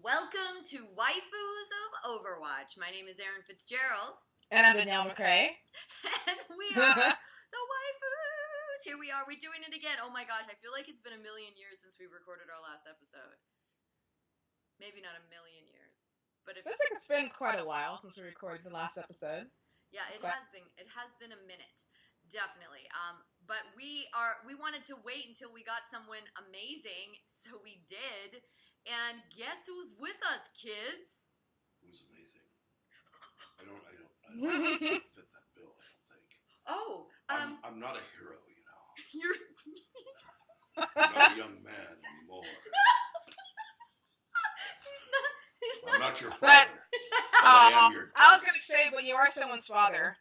Welcome to Waifus of Overwatch. My name is Erin Fitzgerald. And I'm Danielle McCrae. And we are the Waifus. Here we are. We're doing it again. Oh my gosh, I feel like it's been a million years since we recorded our last episode. Maybe not a million years. But it feels like it's been quite a while since we recorded the last episode. Yeah, it has been. It has been a minute. Definitely. But we wanted to wait until we got someone amazing, so we did. And guess who's with us, kids? Who's amazing? I don't fit that bill, I don't think. Oh, I'm not a hero, you know. You're I'm not a young man anymore. I'm not your father. But I am your daddy. I was going to say, but you are someone's father.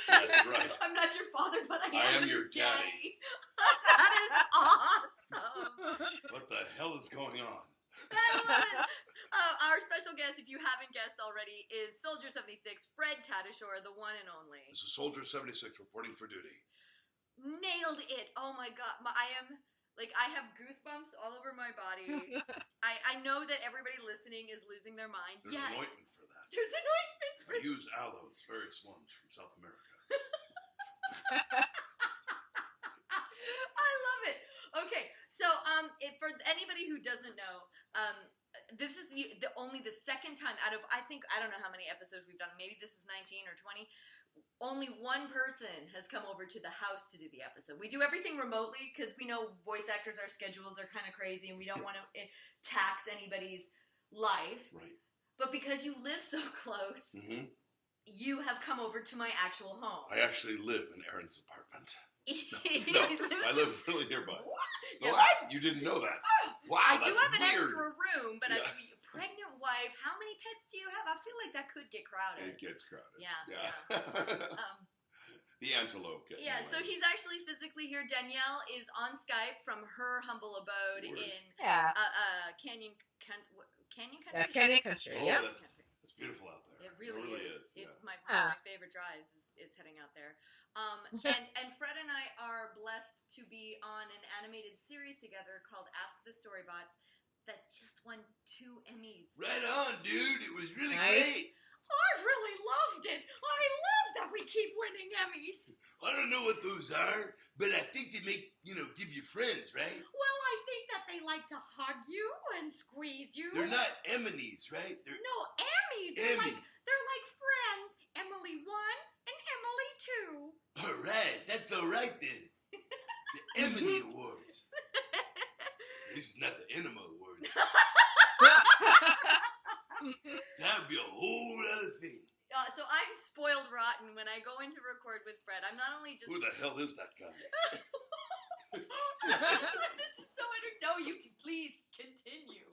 That's right. I'm not your father, but I am your daddy. That is awesome. What the hell is going on? Our special guest, if you haven't guessed already, is Soldier 76, Fred Tatasciore, the one and only. This is Soldier 76 reporting for duty. Nailed it! Oh my god, I have goosebumps all over my body. I know that everybody listening is losing their mind. There's an ointment for that. There's an ointment for that. I use aloe. It's various ones from South America. I love it. Okay, so for anybody who doesn't know, this is only the second time out of I don't know how many episodes we've done. Maybe this is 19 or 20. Only one person has come over to the house to do the episode. We do everything remotely because we know voice actors, our schedules are kind of crazy, and we don't want to tax anybody's life. Right. But because you live so close, you have come over to my actual home. I actually live in Erin's apartment. No, I live really nearby. What? What? You didn't know that? Wow, I do have an weird. extra room, but a pregnant wife. How many pets do you have? I feel like that could get crowded. It gets crowded. Yeah. The antelope. So he's actually physically here. Danielle is on Skype from her humble abode in Canyon Country. Yeah, Canyon Country. Oh, yeah. It's beautiful out there. It really is. Yeah. My favorite drives is heading out there. And Fred and I are blessed to be on an animated series together called Ask the Storybots that just won 2 Emmys. Right on, dude. It was really great. I really loved it. I love that we keep winning Emmys. I don't know what those are, but I think they make, give you friends, right? Well, I think that they like to hug you and squeeze you. They're not Emmys, right? No, Emmys. They're like friends. Emily 1 and Emily 2. All right. That's all right, then. The Emily Awards. This is not the Enema Awards. That would be a whole other thing. So I'm spoiled rotten when I go in to record with Fred. I'm not only just... Who the hell is that guy? This is so no, you can please continue.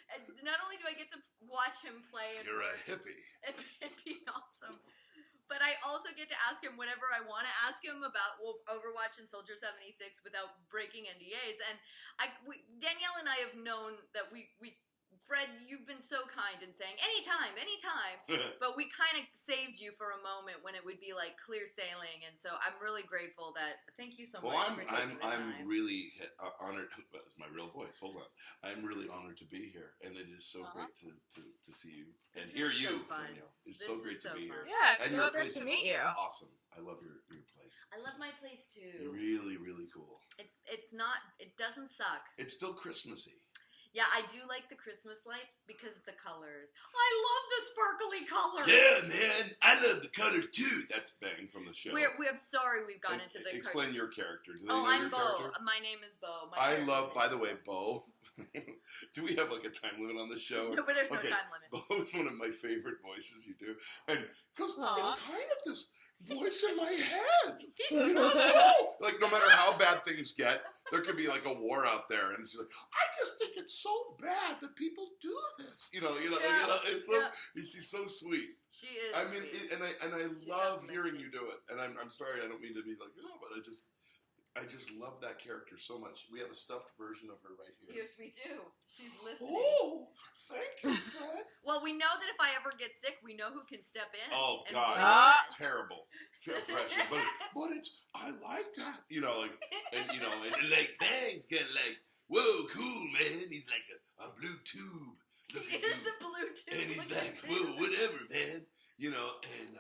And not only do I get to watch him play and You're a hippie. It'd be awesome. But I also get to ask him whatever I want to ask him about Overwatch and Soldier 76 without breaking NDAs. And Danielle and I have known that Fred, you've been so kind in saying anytime. But we kind of saved you for a moment when it would be like clear sailing, and so I'm really grateful that. Thank you so much for taking the time. I'm really honored. That's my real voice. Hold on. I'm really honored to be here, and it is so great to see you and hear you, Danielle. It's so great to be here. Yeah, it's so great to meet you. Awesome. I love your place. I love my place too. You're really, really cool. It's not. It doesn't suck. It's still Christmassy. Yeah, I do like the Christmas lights because of the colors. I love the sparkly colors. Yeah, man. I love the colors too. That's Bang from the show. I'm sorry we've gone into the Explain your character. I'm Bo. My name is Bo. By the way, Bo. Do we have like a time limit on this show? No, but there's no time limit. Bo is one of my favorite voices you do. And because it's kind of this voice in my head. Like no matter how bad things get, there could be like a war out there, and she's like, I just think it's so bad that people do this. It's so she's so sweet. She is. I mean, sweet. and I love hearing you do it. And I'm sorry, I don't mean to be like, but I just love that character so much. We have a stuffed version of her right here. Yes, we do. She's listening. Oh, thank you, Fred. Well, we know that if I ever get sick, we know who can step in. Oh, God. Terrible impression. But I like that. And like Bang's getting like, whoa, cool, man. He's like a blue tube. look He at is you. a Bluetooth. And he's Look like, at well, him. whatever, man. You know, and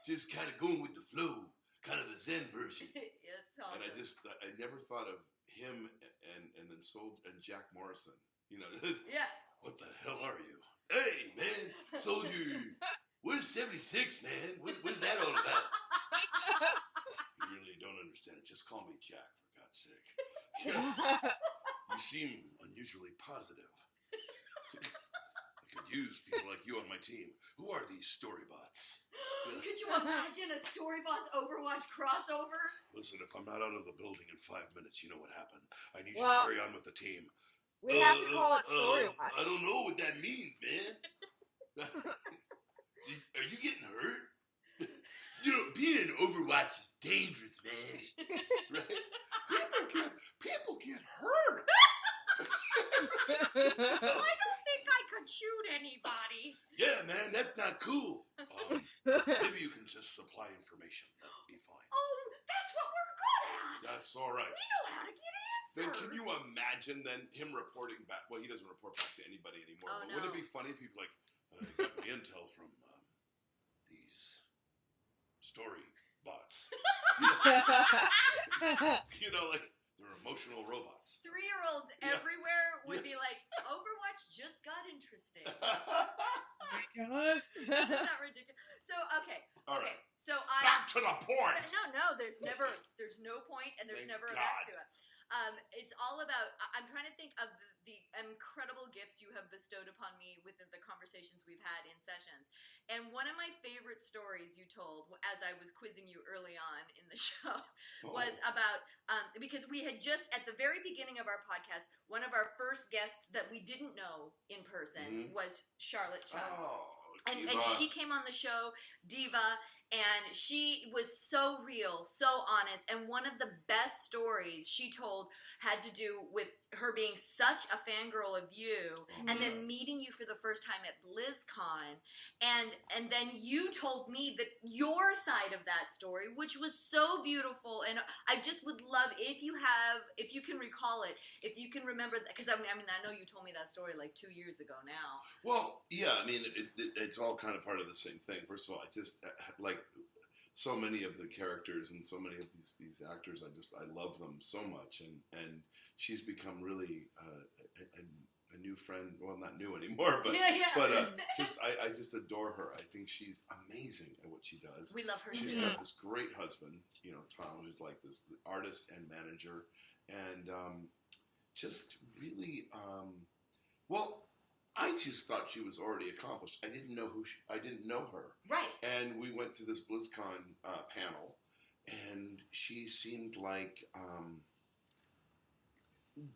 just kind of going with the flow, kind of the Zen version. It's awesome. And I never thought of him and then Jack Morrison. You know, Yeah. what the hell are you? Hey, man, soldier, where's 76, man? What's that all about? You really don't understand it. Just call me Jack, for God's sake. You seem unusually positive. I could use people like you on my team. Who are these storybots? Could you imagine a Storybots Overwatch crossover? Listen, if I'm not out of the building in 5 minutes, you know what happened. I need you Well, to carry on with the team. We have to call it Storywatch. I don't know what that means, man. Are you getting hurt? You know, being in Overwatch is dangerous, man. Right? People get hurt. I don't think I could shoot anybody. Yeah, man, that's not cool. Maybe you can just supply information. That would be fine. Oh, that's what we're good at. That's all right. We know how to get answers. Then can you imagine then him reporting back? Well, he doesn't report back to anybody anymore. Oh, but wouldn't it no. be funny if he'd be like, I got my intel from these story bots. You know, like they're emotional robots. 3-year-olds Yeah. everywhere would be like, Overwatch just got interesting. Oh my god. Isn't that ridiculous? So, okay. All Okay. right. So Back to the point. No, there's no point, and there's Thank never a God. back to it. It's all about, I'm trying to think of the incredible gifts you have bestowed upon me within the conversations we've had in sessions. And one of my favorite stories you told, as I was quizzing you early on in the show, was about, because we had just, at the very beginning of our podcast, one of our first guests that we didn't know in person was Charlotte Cho. And she came on the show, Diva, and she was so real, so honest. And one of the best stories she told had to do with her being such a fangirl of you, and then meeting you for the first time at BlizzCon, and then you told me that your side of that story, which was so beautiful. And I just would love, if you can recall it, if you can remember that, because I mean, I know you told me that story like 2 years ago now. Well, yeah, I mean, it's all kind of part of the same thing. First of all, I just like so many of the characters and so many of these actors. I love them so much, and she's become really a new friend. Well, not new anymore, but I just adore her. I think she's amazing at what she does. We love her. She's got this great husband, you know, Tom, who's like this artist and manager, and just really well. I just thought she was already accomplished. I didn't know I didn't know her. Right. And we went to this BlizzCon panel, and she seemed like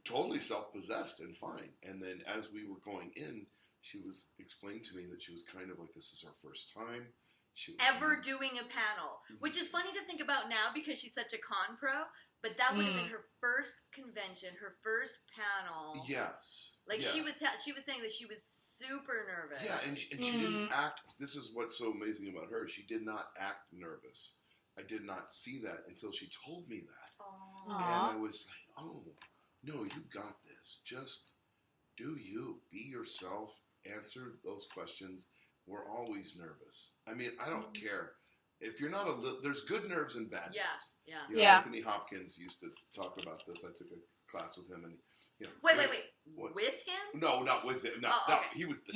totally self-possessed and fine. And then as we were going in, she was explaining to me that she was kind of like, this is her first time. She was ever doing a panel, which is funny to think about now because she's such a con pro, but that would have been her first convention, her first panel. Yes. Like yeah. she was saying that she was super nervous. Yeah, and she didn't act. This is what's so amazing about her. She did not act nervous. I did not see that until she told me that. Aww. And I was like, oh, no, you got this. Just do you. Be yourself. Answer those questions. We're always nervous. I mean, I don't care. If you're not there's good nerves and bad nerves. Yeah. You know, Anthony Hopkins used to talk about this. I took a class with him, and you know. Wait. What? With him? No, not with him. No, okay. he was the.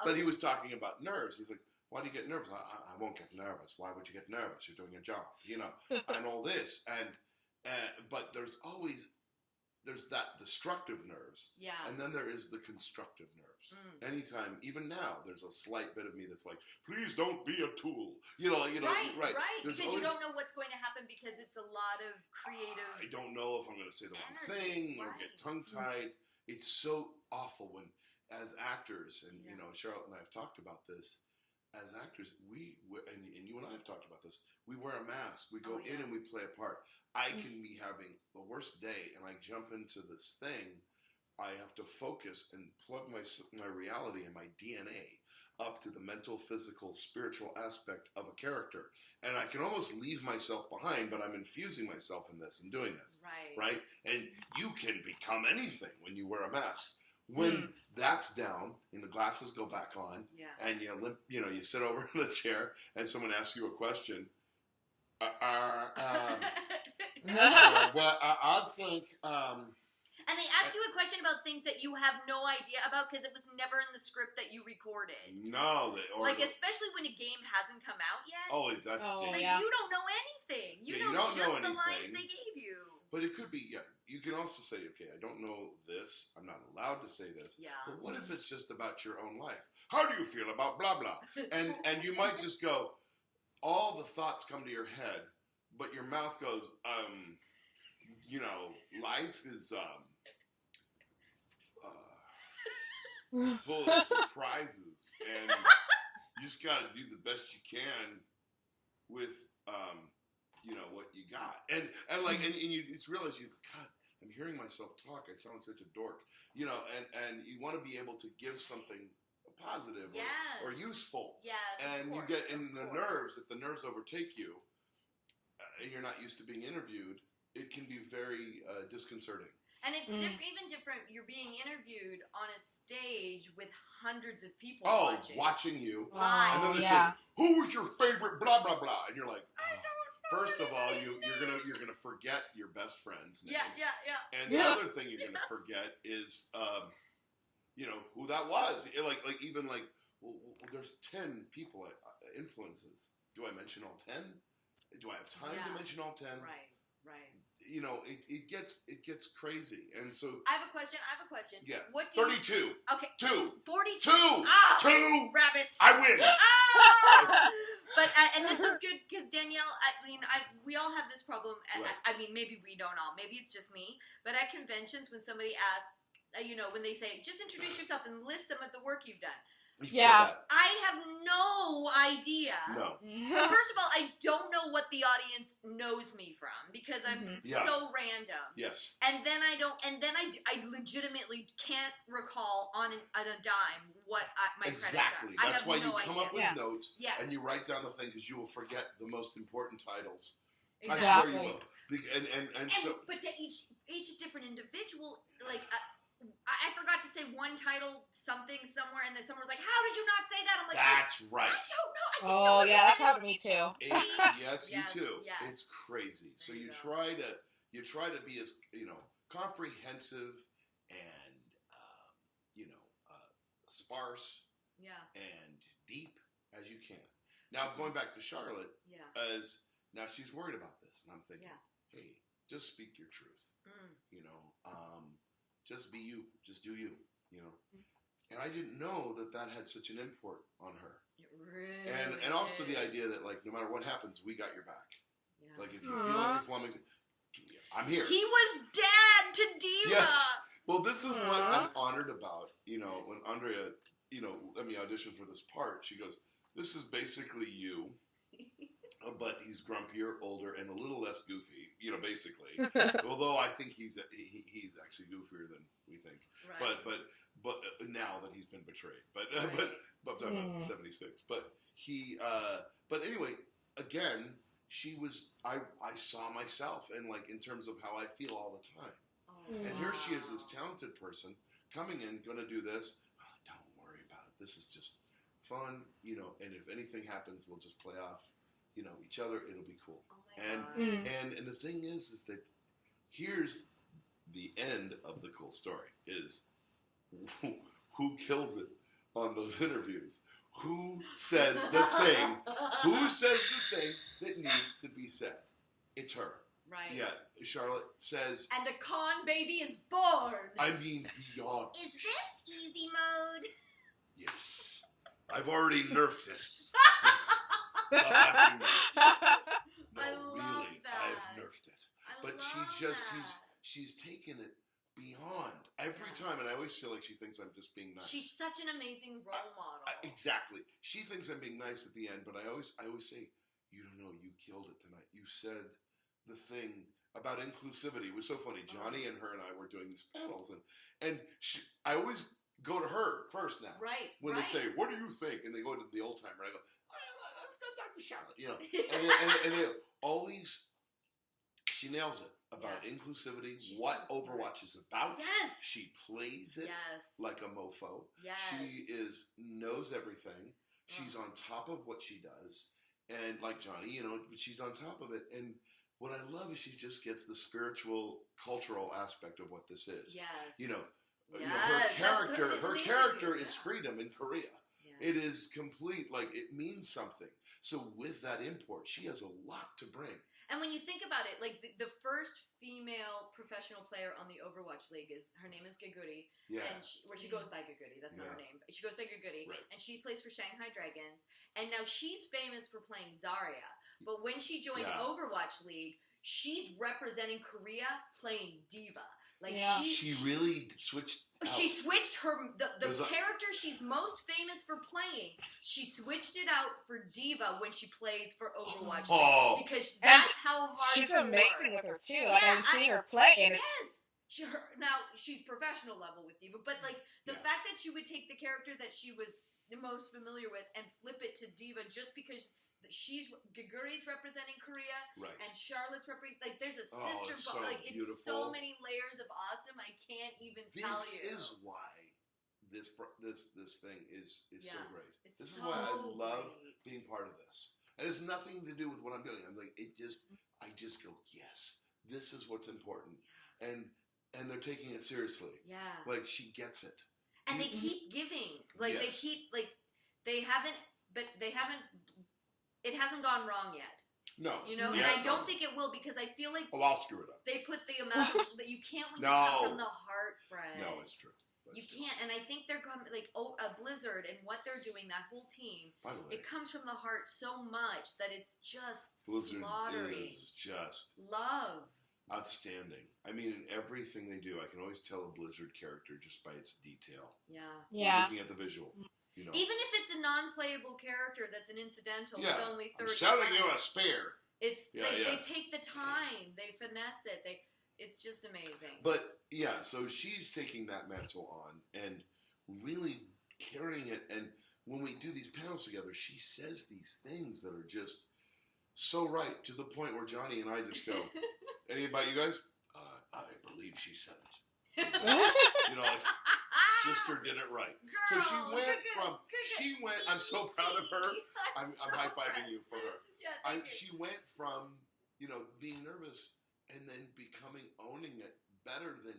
But he was talking about nerves. He's like, why do you get nervous? I won't get nervous. Why would you get nervous? You're doing your job, you know, and all this. But there's that destructive nerves. Yeah. And then there is the constructive nerves. Anytime, even now, there's a slight bit of me that's like, please don't be a tool. You know. Right. Because you don't know what's going to happen because it's a lot of creative. I don't know if I'm going to say the wrong thing or get tongue-tied. It's so awful when, as actors, and you know, Charlotte and I have talked about this. As actors, and you and I have talked about this. We wear a mask. We go in and we play a part. I can be having the worst day, and I jump into this thing. I have to focus and plug my reality and my DNA up to the mental, physical, spiritual aspect of a character. And I can almost leave myself behind, but I'm infusing myself in this and doing this. Right? And you can become anything when you wear a mask. When that's down and the glasses go back on, and you sit over in the chair and someone asks you a question. Well, I think. And they ask you a question about things that you have no idea about because it was never in the script that you recorded. No, especially when a game hasn't come out yet. Oh, that's you don't know anything. You know just the lines they gave you. But it could be, you can also say, okay, I don't know this. I'm not allowed to say this. Yeah. But what if it's just about your own life? How do you feel about blah, blah? And you might just go, all the thoughts come to your head, but your mouth goes, life is full of surprises, and you just got to do the best you can with, what you got. And you just realize God, I'm hearing myself talk. I sound such a dork, and you want to be able to give something positive or useful. Yes, and you get in the nerves. If the nerves overtake you, and you're not used to being interviewed, it can be very disconcerting. And it's even different. You're being interviewed on a stage with hundreds of people watching you. Live. And then they say, "Who was your favorite?" Blah blah blah, and you're like, first of all, you're gonna forget your best friend's name. Yeah. And the other thing you're gonna forget is, who that was. There's 10 people influences. Do I mention all 10? Do I have time to mention all 10? Right. It gets crazy, and so I have a question. Yeah. What do 32. Okay. 2. 42. 2 rabbits. I win. But and this is good because Danielle. We all have this problem. Right. Maybe we don't all. Maybe it's just me. But at conventions, when somebody asks, when they say, "Just introduce yourself and list some of the work you've done." I have no idea. No. First of all, I don't know what the audience knows me from because I'm so random. Yes. And then I legitimately can't recall on a dime what my exactly. credits are. That's why you come idea. up with notes and you write down the things because you will forget the most important titles. Exactly. I swear you will. And so, but to each different individual, I forgot to say one title something somewhere, and then someone was like, "How did you not say that?" I'm like, "That's right." I don't know. I didn't know that's happened to me too. Yes, you too. Yes. It's crazy. So you try to be as comprehensive and sparse and deep as you can. Now going back to Charlotte, as now she's worried about this, and I'm thinking, hey, just speak your truth. Just be you. Just do you. And I didn't know that had such an import on her. It really and also the idea that no matter what happens, we got your back. Yeah. If you feel like you're flummoxing, I'm here. He was dad to Diva. Yes. Well, this is what I'm honored about. When Andrea, let me audition for this part, she goes, "This is basically you." But he's grumpier, older, and a little less goofy, basically. Although I think he's actually goofier than we think. Right. But now that he's been betrayed. But I'm talking about 76. But but anyway, again, I saw myself and in terms of how I feel all the time. Oh, and here she is, this talented person coming in, going to do this. Oh, don't worry about it. This is just fun, and if anything happens, we'll just play off. Each other, it'll be cool. Oh and the thing is that here's the end of the cool story is who kills it on those interviews? Who says the thing? Who says the thing that needs to be said? It's her. Right. Yeah. Charlotte says. And the con baby is born. I mean, beyond. Is this easy mode? Yes. I've already nerfed it. No, really, I've nerfed it. She's taken it beyond every time, and I always feel like she thinks I'm just being nice. She's such an amazing role model. Exactly. She thinks I'm being nice at the end, but I always say, you don't know, you killed it tonight. You said the thing about inclusivity. It was so funny. Johnny and her and I were doing these panels, and I always go to her first now. Right. When they say, "What do you think?" and they go to the old timer, I go, "Let's go talk to Charlotte." And they always, she nails it. about inclusivity, She's what so smart. Overwatch is about. Yes. She plays it like a mofo. Yes. She knows everything. She's on top of what she does. And like Johnny, she's on top of it. And what I love is she just gets the spiritual, cultural aspect of what this is. Yes. Her character is freedom in Korea. Yeah. It is complete, like it means something. So with that import, she has a lot to bring. And when you think about it, like the first female professional player on the Overwatch League her name is Geguri. Yeah. And she goes by Geguri. That's not her name. But she goes by Geguri. Right. And she plays for Shanghai Dragons. And now she's famous for playing Zarya. But when she joined Overwatch League, she's representing Korea playing Diva. Like she really switched out. She switched the character she's most famous for playing. She switched it out for Diva when she plays for Overwatch League, because that's how hard she's amazing with her too. Yeah, like I'm seeing her play, and now she's professional level with Diva, but like the fact that she would take the character that she was the most familiar with and flip it to Diva just because Geguri's representing Korea, and Charlotte's representing. Like, there's a sister, it's beautiful. So many layers of awesome. I can't even tell you. This is why this thing is so great. This is so why I love being part of this. It has nothing to do with what I'm doing. I'm like, I just go, yes, this is what's important, and they're taking it seriously. Yeah, like she gets it, and they keep giving. Like they keep they haven't. It hasn't gone wrong yet. No. And I don't think it will, because I feel like I'll screw it up. They put the amount of that you can't when you come from the heart, Fred. No, it's true. You can't, and I think they're coming like Blizzard and what they're doing. That whole team, by the way, it comes from the heart so much that it's just Blizzard slaughtering. Is just love. Outstanding. I mean, in everything they do, I can always tell a Blizzard character just by its detail. Yeah. Looking at the visual. Even if it's a non-playable character that's an incidental with only 30 I'm selling you a spear. They take the time. They finesse it. It's just amazing. But, so she's taking that mantle on and really carrying it. And when we do these panels together, she says these things that are just so right, to the point where Johnny and I just go, any about you guys? I believe she said it. Sister did it right. Girl, so she went, I'm so proud of her. I'm high-fiving you for her. Yeah, she went from, being nervous and then owning it better than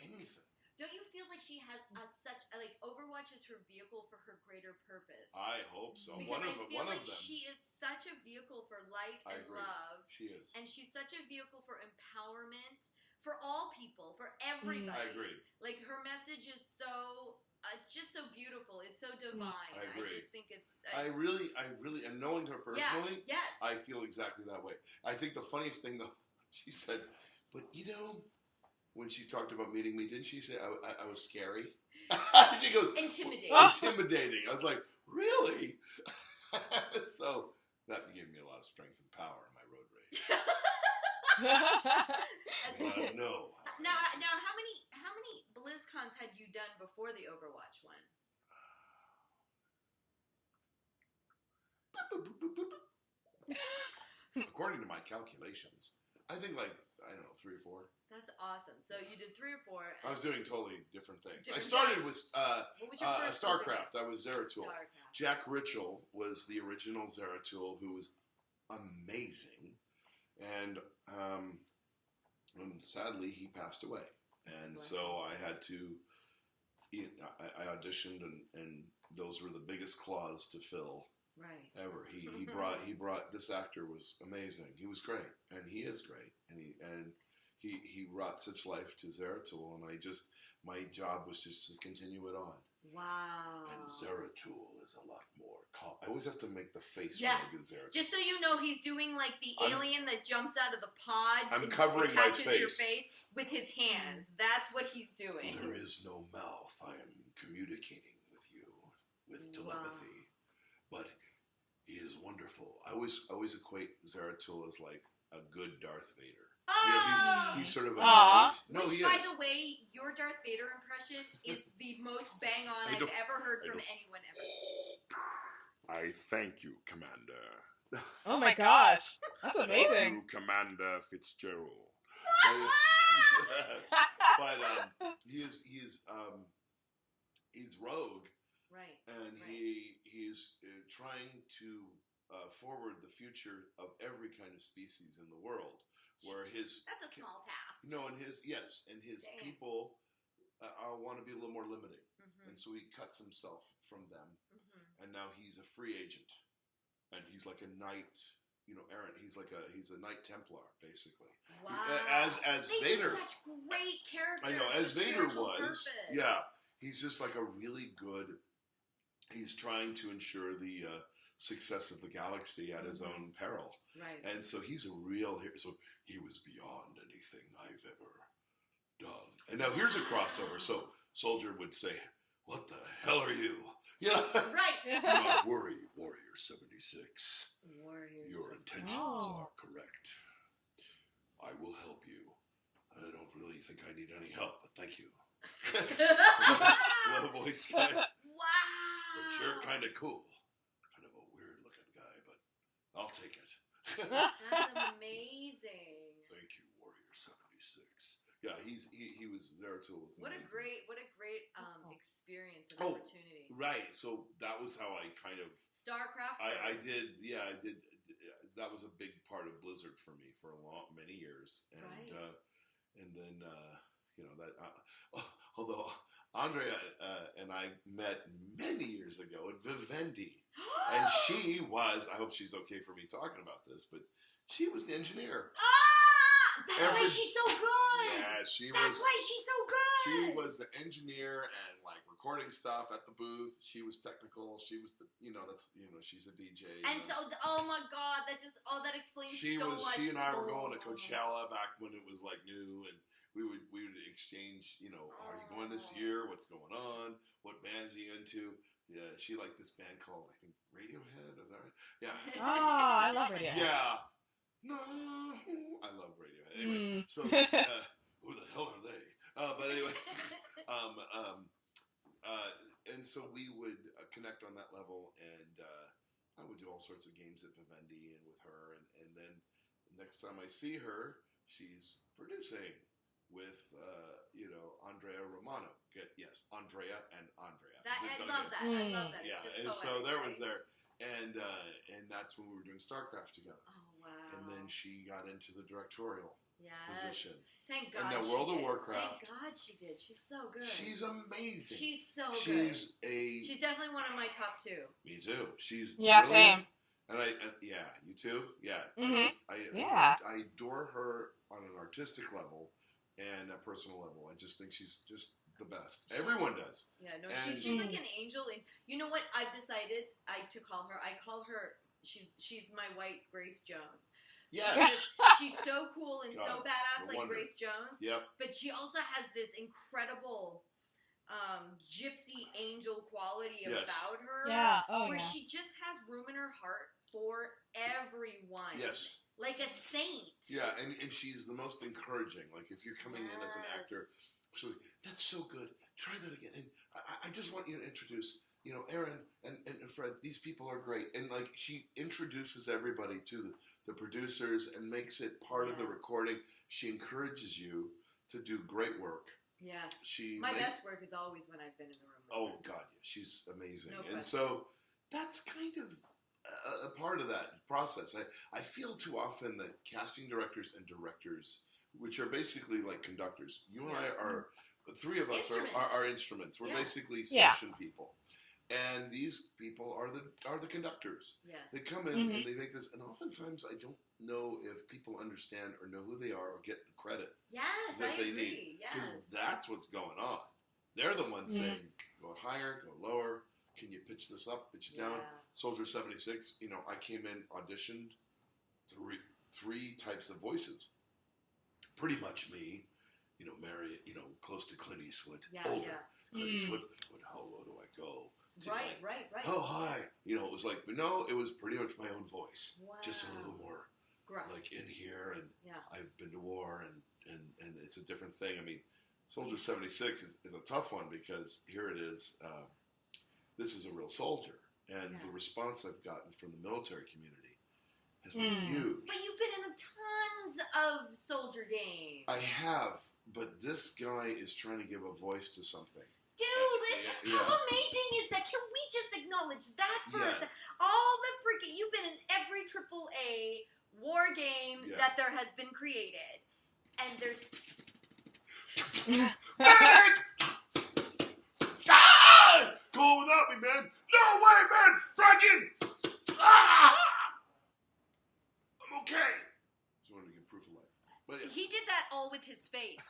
anything. Don't you feel like she has Overwatch is her vehicle for her greater purpose? I hope so. Because I feel one like of them. she is such a vehicle for light and love. She is. And she's such a vehicle for empowerment. For all people, for everybody. I agree. Like, her message is it's just so beautiful. It's so divine. I agree. I just think it's... I really, and knowing her personally, yes. I feel exactly that way. I think the funniest thing, though, she said, but when she talked about meeting me, didn't she say I was scary? She goes... Intimidating. Intimidating. I was like, really? So, that gave me a lot of strength and power in my road rage. No. Now, how many BlizzCons had you done before the Overwatch one? According to my calculations, I think 3 or 4. That's awesome. So you did 3 or 4. I was doing totally different things. I started with what was your first StarCraft. I was Zeratul. StarCraft. Jack Ritchell was the original Zeratul, who was amazing, and sadly he passed away. And so I had to. I auditioned, and those were the biggest claws to fill. Right. Ever. He brought this actor was amazing. He was great, and he is great, and he brought such life to Zeratul, and my job was just to continue it on. Wow. And Zeratul is a lot more calm. I always have to make the face when I do Zeratul. Just so you know, he's doing like the alien that jumps out of the pod. I'm covering my face. Your face with his hands. That's what he's doing. There is no mouth. I am communicating with you with telepathy. But he is wonderful. I always equate Zeratul as like a good Darth Vader. Oh! He's sort of a no, which, by the way, your Darth Vader impression is the most bang on I've ever heard from anyone ever. I thank you, Commander. Oh my gosh, that's amazing. Thank you, Commander Fitzgerald. But he's rogue, right? And right. he's trying to forward the future of every kind of species in the world. Where that's a small task. No, and his Dang. people want to be a little more limiting, mm-hmm. and so he cuts himself from them, mm-hmm. and now he's a free agent, and he's like a knight. Erin. He's a Knight Templar, basically. Wow. As they Vader. Do such great characters. I know, as Vader was. Purpose. Yeah, he's just like a really good. He's trying to ensure the success of the galaxy at his own peril. Right. And so he's a real hero. So he was beyond anything I've ever done. And now here's a crossover. So Soldier would say, "What the hell are you?" Right. Do not worry, Warrior 76. Warriors. Your intentions are correct. I will help you. I don't really think I need any help, but thank you. Low voice guys. Wow. But you're kind of cool. Kind of a weird looking guy, but I'll take it. That's amazing. Thank you, Warrior 76. Yeah, he was Zeratul was What a amazing. great experience and opportunity. Right. So that was how I kind of StarCraft. I did. That was a big part of Blizzard for me for many years, and right. And then that. Although Andrea and I met many years ago at Vivendi, and she was. I hope she's okay for me talking about this, but she was the engineer. That's why she's so good. Yeah, she was. That's why she's so good. She was the engineer and like recording stuff at the booth. She was technical. She was she's a DJ. And so, oh my God, that explains so much. She and I were going to Coachella back when it was like new, and we would exchange. Are you going this year? What's going on? What bands are you into? Yeah, she liked this band called I think Radiohead. Is that right? Yeah. Oh, I love Radiohead. Yeah. No, I love Radiohead. Anyway, so who the hell are they? But anyway, and so we would connect on that level, and I would do all sorts of games at Vivendi and with her, and then the next time I see her, she's producing with Andrea Romano. Yes, Andrea and Andrea. I love that. I love that. Yeah, it's just and poetic, so there right? was there. And that's when we were doing StarCraft together. Oh, wow. And then she got into the directorial position. Thank God. And now World of Warcraft. Thank God she did. She's so good. She's amazing. She's so good. She's definitely one of my top two. Me too. She's same. And you too? Yeah. Mm-hmm. I adore her on an artistic level and a personal level. I just think she's just the best. Everyone does. Yeah, no, she's like an angel. And you know what? I've decided to call her. I call her. She's my white Grace Jones. Yeah. She's so cool and so badass, like Grace Jones. Yep. But she also has this incredible gypsy angel quality about her. Yeah. Where she just has room in her heart for everyone. Yes. Like a saint. Yeah, and she's the most encouraging. Like if you're coming in as an actor. So that's so good. Try that again. And I just want you to introduce, Erin and Fred. These people are great. And like she introduces everybody to the producers and makes it part of the recording. She encourages you to do great work. Yes. My best work is always when I've been in the room. Oh God, she's amazing. No and so that's kind of a part of that process. I feel too often that casting directors and directors, which are basically like conductors. You and I are, the three of us are instruments. We're basically session people. And these people are the conductors. Yes. They come in and they make this, and oftentimes I don't know if people understand or know who they are or get the credit that they need. Because that's what's going on. They're the ones saying, go higher, go lower. Can you pitch this up, pitch it down? Soldier 76, I came in, auditioned three types of voices. Pretty much me, Mary, close to Clint Eastwood, older. Clint Eastwood, how low do I go? Right. How high? It was like, no, it was pretty much my own voice. Wow. Just a little more gruff. like in here, and I've been to war, and it's a different thing. I mean, Soldier 76 is a tough one because here it is, this is a real soldier. And the response I've gotten from the military community has been huge. But you've been in tons of soldier games. I have, but this guy is trying to give a voice to something. Dude, how amazing is that? Can we just acknowledge that first? Yes. All the freaking, you've been in every AAA war game that there has been created. And there's... Go without me, man. No way, man. Franken. I'm okay. Just wanted to give proof of life. But he did that all with his face.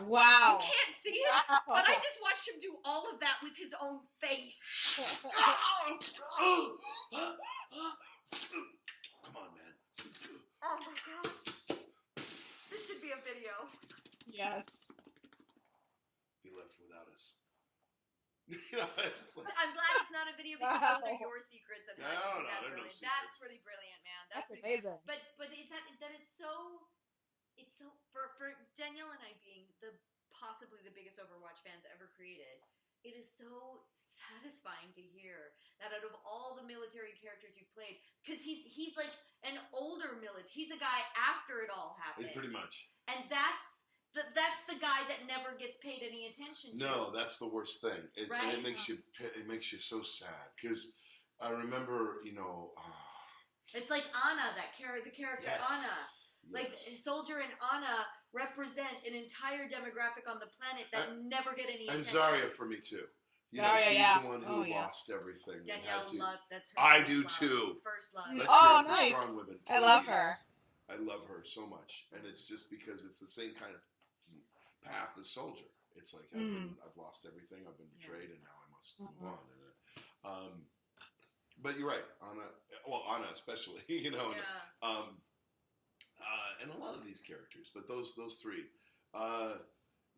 Wow. You can't see it, but I just watched him do all of that with his own face. Come on, man. Oh my god. This should be a video. Yes. He left without us. It's just like, I'm glad it's not a video because those are your secrets of how you do that brilliant. No That's pretty brilliant, man. That's amazing. But that is so. It's so for Danielle and I being possibly the biggest Overwatch fans ever created. It is so satisfying to hear that out of all the military characters you've played, because he's like an older military. He's a guy after it all happened. pretty much. And that's the guy that never gets paid any attention to. No, that's the worst thing. It makes you so sad because I remember, it's like Anna, the character Anna. Like Soldier and Anna represent an entire demographic on the planet that never get any attention. And Zarya for me too. She's the one who lost everything. Danielle Love, that's her. I do too. First love. Nice. Strong women. I love her. I love her so much, and it's just because it's the same kind of path as Soldier. It's like I've lost everything, I've been betrayed, and now I must move on. But you're right, Anna especially, and a lot of these characters, but those three.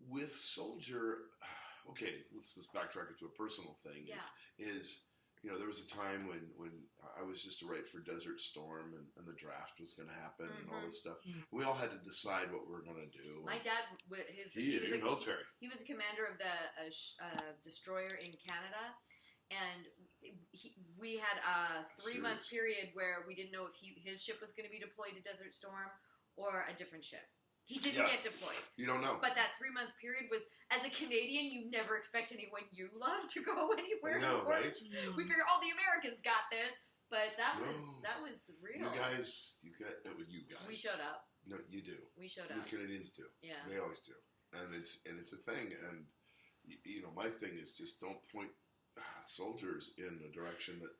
With Soldier, okay, let's just backtrack it to a personal thing. Is there was a time when I was just to write for Desert Storm and the draft was going to happen and all this stuff. We all had to decide what we were going to do. My dad, he was military. He was a commander of the destroyer in Canada, and we had a 3-month period where we didn't know if his ship was going to be deployed to Desert Storm or a different ship. He didn't get deployed. You don't know. But that 3-month period was, as a Canadian, you never expect anyone you love to go anywhere. I know, right? We figure, the Americans got this. But that was real. You guys. We showed up. No, you do. We showed up. You Canadians do. Yeah. They always do. And it's a thing. And, my thing is just don't point soldiers in a direction that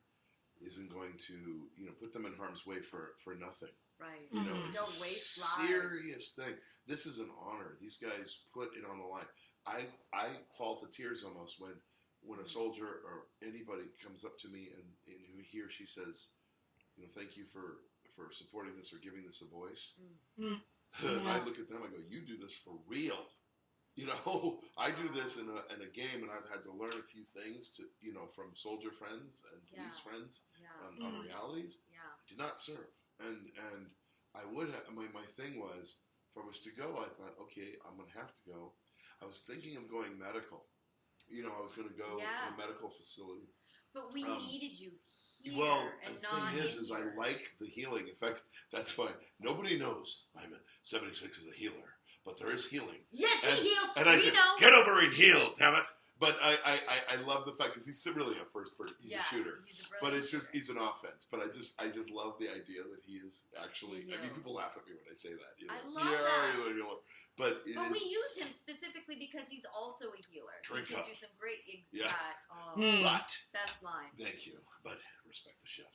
isn't going to, put them in harm's way for nothing. Right. Don't waste lives. Serious thing. This is an honor. These guys put it on the line. I fall to tears almost when a soldier or anybody comes up to me and he or she says, thank you for supporting this or giving this a voice. And I look at them, I go, you do this for real. I do this in a game, and I've had to learn a few things from soldier friends and police friends on realities. Yeah. I do not serve. And I would have, my thing was, if I was to go, I thought, okay, I'm going to have to go. I was thinking of going medical. I was going to go to a medical facility. But we needed you here. Well, and the thing is I like the healing. In fact, that's why nobody knows 76 is a healer, but there is healing. Yes, he heals. And I said, get over and heal, damn it. But I love the fact because he's really a first person. He's a shooter, but it's just he's an offense. But I just love the idea that he is actually. I mean, people laugh at me when I say that. I love that. But we use him specifically because he's also a healer. He can do some great But best line. Thank you. But respect the chef.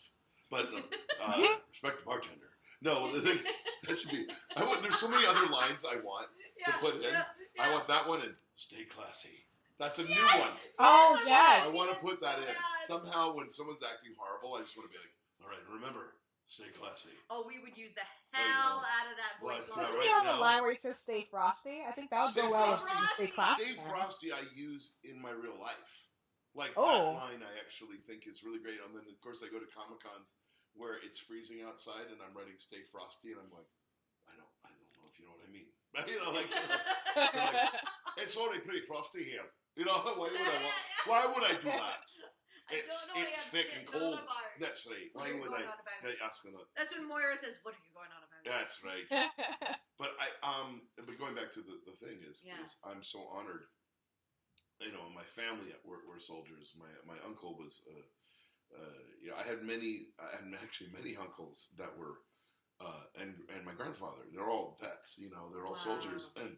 But respect the bartender. No, that should be. There's so many other lines I want to put in. I want that one and stay classy. That's a new one. Oh, yes. I want to put that in. Somehow, when someone's acting horrible, I just want to be like, all right, remember, stay classy. Oh, we would use the hell out of that voice. Doesn't he have a line where he says, stay frosty? I think that would go well with stay classy. Stay frosty I use in my real life. Like, that line I actually think is really great. And then, of course, I go to Comic-Cons where it's freezing outside and I'm writing stay frosty and I'm like, I don't know if you know what I mean. It's already pretty frosty here. Why would I do that? I don't know. It's thick and cold. That's right. What are you going on about? That's when Moira says, "What are you going on about?" That's right. But but going back to the thing is I'm so honored. You know, my family were soldiers. My uncle was, I had many uncles that were, and my grandfather. They're all vets. You know, they're all soldiers, and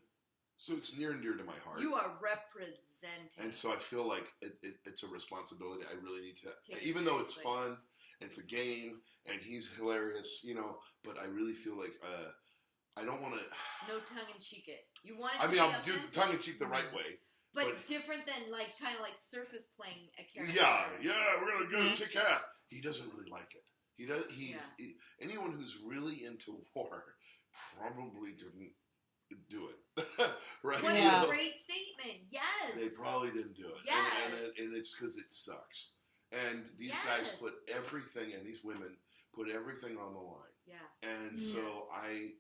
so it's near and dear to my heart. You are representing. And so I feel like it's a responsibility. I really need to, even though it's fun, and it's a game, and he's hilarious, you know, but I really feel like I don't want to. No tongue in cheek it. You want it to I'll do tongue in cheek the right way. But different than kind of like surface playing a character. Yeah, we're gonna go kick ass. He doesn't really like it. Anyone who's really into war probably didn't do it. Right? What a great statement. Yes. They probably didn't do it. Yes. And it's because it sucks. And these guys put everything, and these women put everything on the line. Yeah. And so I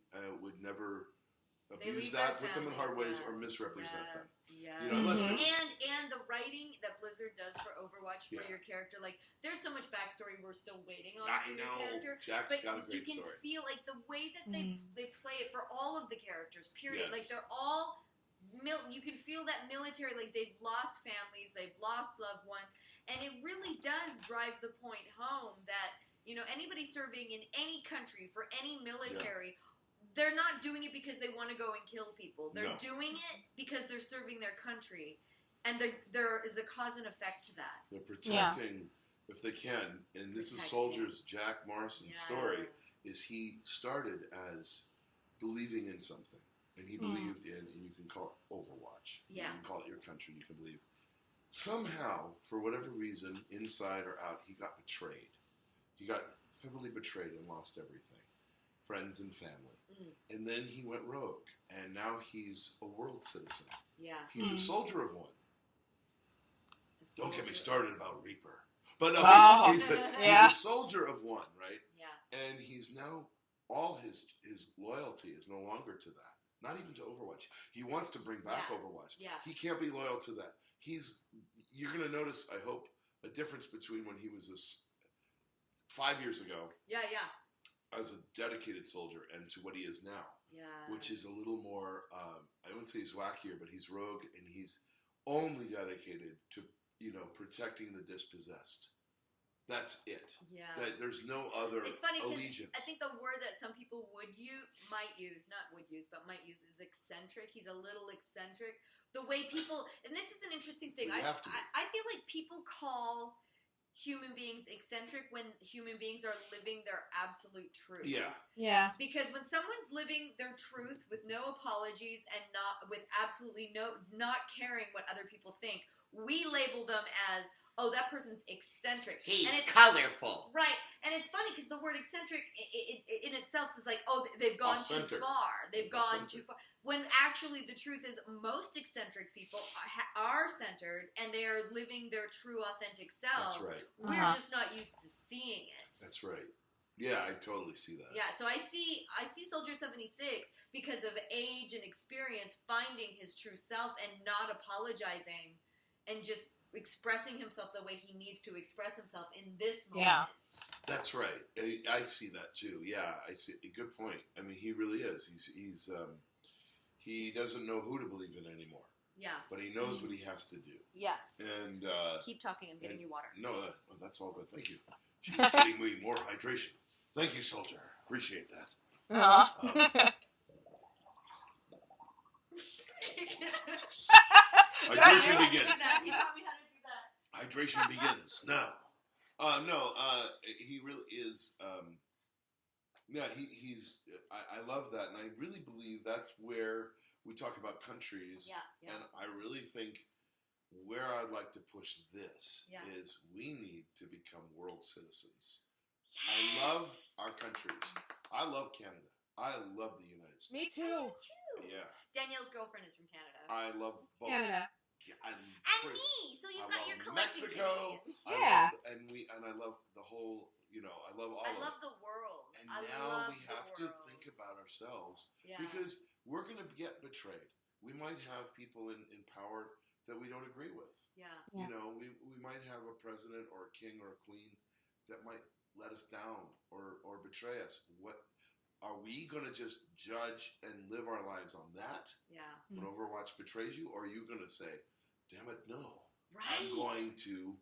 would never abuse that, put them in hard ways, or misrepresent them. Yes. You know, and the writing that Blizzard does for Overwatch for your character, like there's so much backstory we're still waiting on for your character. Jack's got a great story. You can feel like the way that they play it for all of the characters. Period. Yes. Like they're all. You can feel that military, like they've lost families, they've lost loved ones, and it really does drive the point home that, you know, anybody serving in any country for any military, they're not doing it because they want to go and kill people. They're doing it because they're serving their country, and there is a cause and effect to that. They're protecting, if they can, and this is Soldier's Jack Morrison's story, is he started as believing in something. And he believed in, and you can call it Overwatch. Yeah. You can call it your country. You can believe. Somehow, for whatever reason, inside or out, he got betrayed. He got heavily betrayed and lost everything. Friends and family. And then he went rogue. And now he's a world citizen. Yeah. He's a soldier of one. Don't get me started about Reaper. But he's a soldier of one, right? Yeah. And he's now, all his loyalty is no longer to that. Not even to Overwatch. He wants to bring back Overwatch. Yeah. He can't be loyal to that. You're going to notice, I hope, a difference between when he was 5 years ago. Yeah. As a dedicated soldier and to what he is now. Yeah. Which is a little more, I wouldn't say he's wackier, but he's rogue and he's only dedicated to, protecting the dispossessed. That's it. Yeah. There's no other allegiance. It's funny because I think the word that some people might use is eccentric. He's a little eccentric. The way people, and this is an interesting thing. I feel like people call human beings eccentric when human beings are living their absolute truth. Yeah. Yeah. Because when someone's living their truth with no apologies and not caring what other people think, we label them as, oh, that person's eccentric. He's colorful. Right. And it's funny because the word eccentric in itself is like, oh, they've gone too far. They've gone too far. When actually the truth is most eccentric people are centered and they are living their true, authentic selves. That's right. We're just not used to seeing it. That's right. Yeah, I totally see that. Yeah, so I see Soldier 76 because of age and experience finding his true self and not apologizing and just expressing himself the way he needs to express himself in this moment. Yeah. That's right. I see that too. Yeah, I see. Good point. I mean, he really is. He doesn't know who to believe in anymore. Yeah. But he knows what he has to do. Yes. And keep talking. I'm getting you water. No, that's all good. Thank you. She's getting me more hydration. Thank you, Soldier. Appreciate that. Hydration begins. He taught me how to do that. Hydration begins now. He really is. He's. I love that, and I really believe that's where we talk about countries. Yeah. And I really think where I'd like to push this is we need to become world citizens. Yes. I love our countries. I love Canada. I love the United States. Me too. Yeah. Danielle's girlfriend is from Canada. I love both. Canada. And me. So you've got your collective Mexico. Yeah. I love the whole. I love all. I love the world. And now we have to think about ourselves because we're going to get betrayed. We might have people in power that we don't agree with. Yeah. We might have a president or a king or a queen that might let us down or betray us. What are we going to just judge and live our lives on that? Yeah. When Overwatch betrays you, or are you going to say, "Damn it, no! Right. I'm going to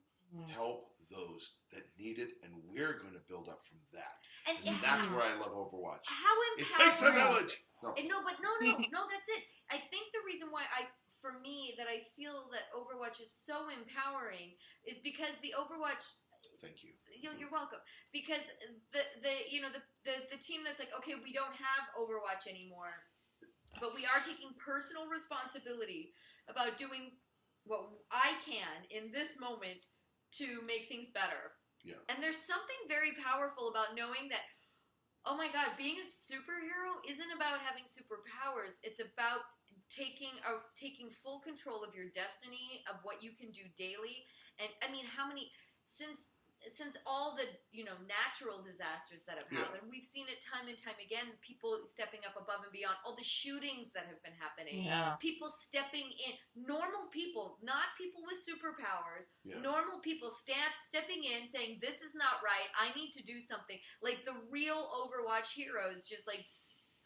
help those that need it, and we're going to build up from that." And that's where I love Overwatch. How empowering! It takes a village. No, that's it. I think the reason why for me, that I feel that Overwatch is so empowering is because the Overwatch. Thank you. You're welcome. Because the team that's like, okay, we don't have Overwatch anymore, but we are taking personal responsibility about doing what I can in this moment to make things better. Yeah. And there's something very powerful about knowing that, oh my God, being a superhero isn't about having superpowers. It's about taking full control of your destiny, of what you can do daily. And I mean, how many since all the natural disasters that have happened, we've seen it time and time again. People stepping up above and beyond. All the shootings that have been happening. Yeah. People stepping in. Normal people, not people with superpowers. Yeah. Normal people stepping in, saying, "This is not right. I need to do something." Like the real Overwatch heroes, just like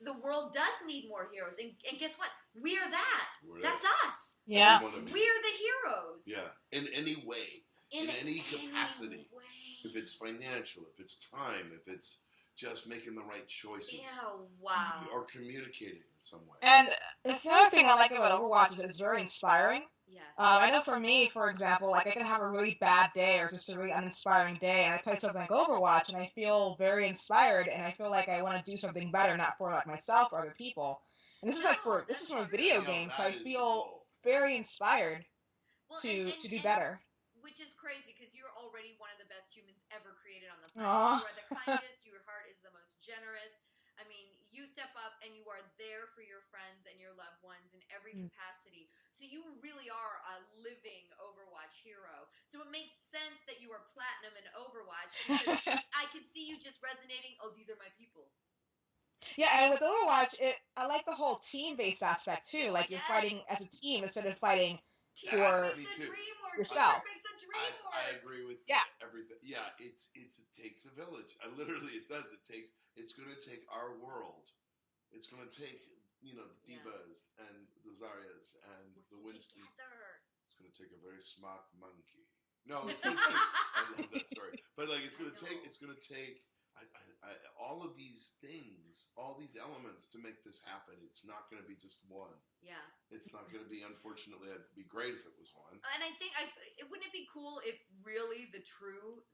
the world does need more heroes. And guess what? We are that. That's us. Yeah. We're the heroes. Yeah. In any way. In any capacity. Way. If it's financial, if it's time, if it's just making the right choices. Yeah, wow. Or communicating in some way. And the other thing I like about Overwatch is it's very inspiring. Yes. I know for me, for example, like I can have a really bad day or just a really uninspiring day, and I play something like Overwatch, and I feel very inspired, and I feel like I want to do something better, not for like myself or other people. And this is from a video game, so I feel very inspired to do better. Which is crazy, because you're already one of the best humans ever created on the planet. Aww. You are the kindest. Your heart is the most generous. I mean, you step up and you are there for your friends and your loved ones in every capacity. So you really are a living Overwatch hero. So it makes sense that you are platinum in Overwatch, because I can see you just resonating. Oh, these are my people. Yeah, and with Overwatch, I like the whole team-based aspect too. Like you're fighting as a team instead of fighting for yourself. I agree with everything. Yeah, it takes a village. It does. It's going to take our world. It's going to take the Divas and the Zaryas and the Winston. It's going to take a very smart monkey. No, it's going to take. I love that story. But it's going to take. All of these things, all these elements to make this happen. It's not going to be just one. Yeah. It's not going to be. Unfortunately, it'd be great if it was one. And I think wouldn't it be cool if really the true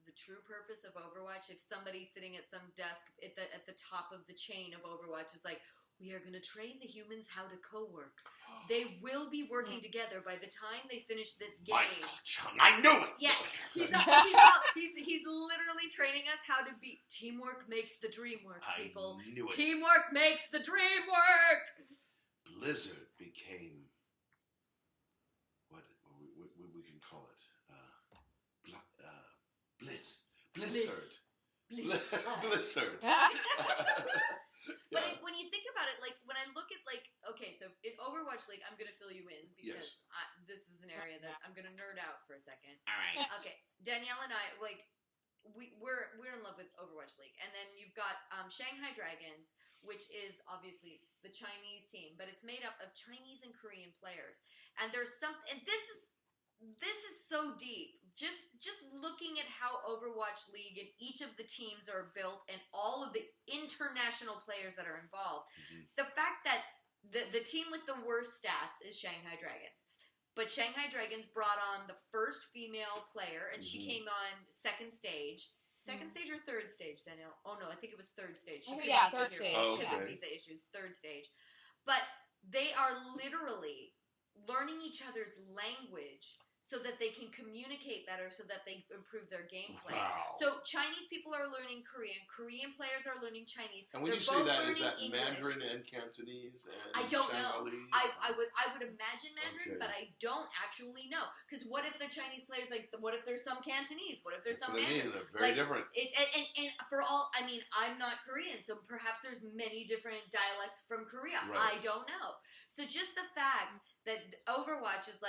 purpose of Overwatch, if somebody sitting at some desk at the top of the chain of Overwatch is like, we are going to train the humans how to co-work. They will be working together by the time they finish this game. Michael Chung, I knew it. Yes, he's literally training us how to be. Teamwork makes the dream work, people. I knew it. Teamwork makes the dream work. Blizzard became what we can call it. Blizzard. Blizzard. But when you think about it, when I look at okay, so in Overwatch League, I'm gonna fill you in because this is an area that I'm gonna nerd out for a second. All right. Okay, Danielle and I we're in love with Overwatch League, and then you've got Shanghai Dragons, which is obviously the Chinese team, but it's made up of Chinese and Korean players, and there's and this is so deep. Just looking at how Overwatch League and each of the teams are built and all of the international players that are involved. Mm-hmm. The fact that the team with the worst stats is Shanghai Dragons. But Shanghai Dragons brought on the first female player, and she came on second stage. Second stage or third stage, Danielle? Oh, no, I think it was third stage. She third stage. Because of visa issues. Third stage. But they are literally learning each other's language so that they can communicate better, so that they improve their gameplay. Wow. So Chinese people are learning Korean. Korean players are learning Chinese. And when you say that, is that English. Mandarin and Cantonese? And I don't know. I would imagine Mandarin, but I don't actually know. Because what if they're Chinese players? What if there's some Cantonese? What if there's some Mandarin? They're very different. And for all, I'm not Korean, so perhaps there's many different dialects from Korea. Right. I don't know. So just the fact that Overwatch is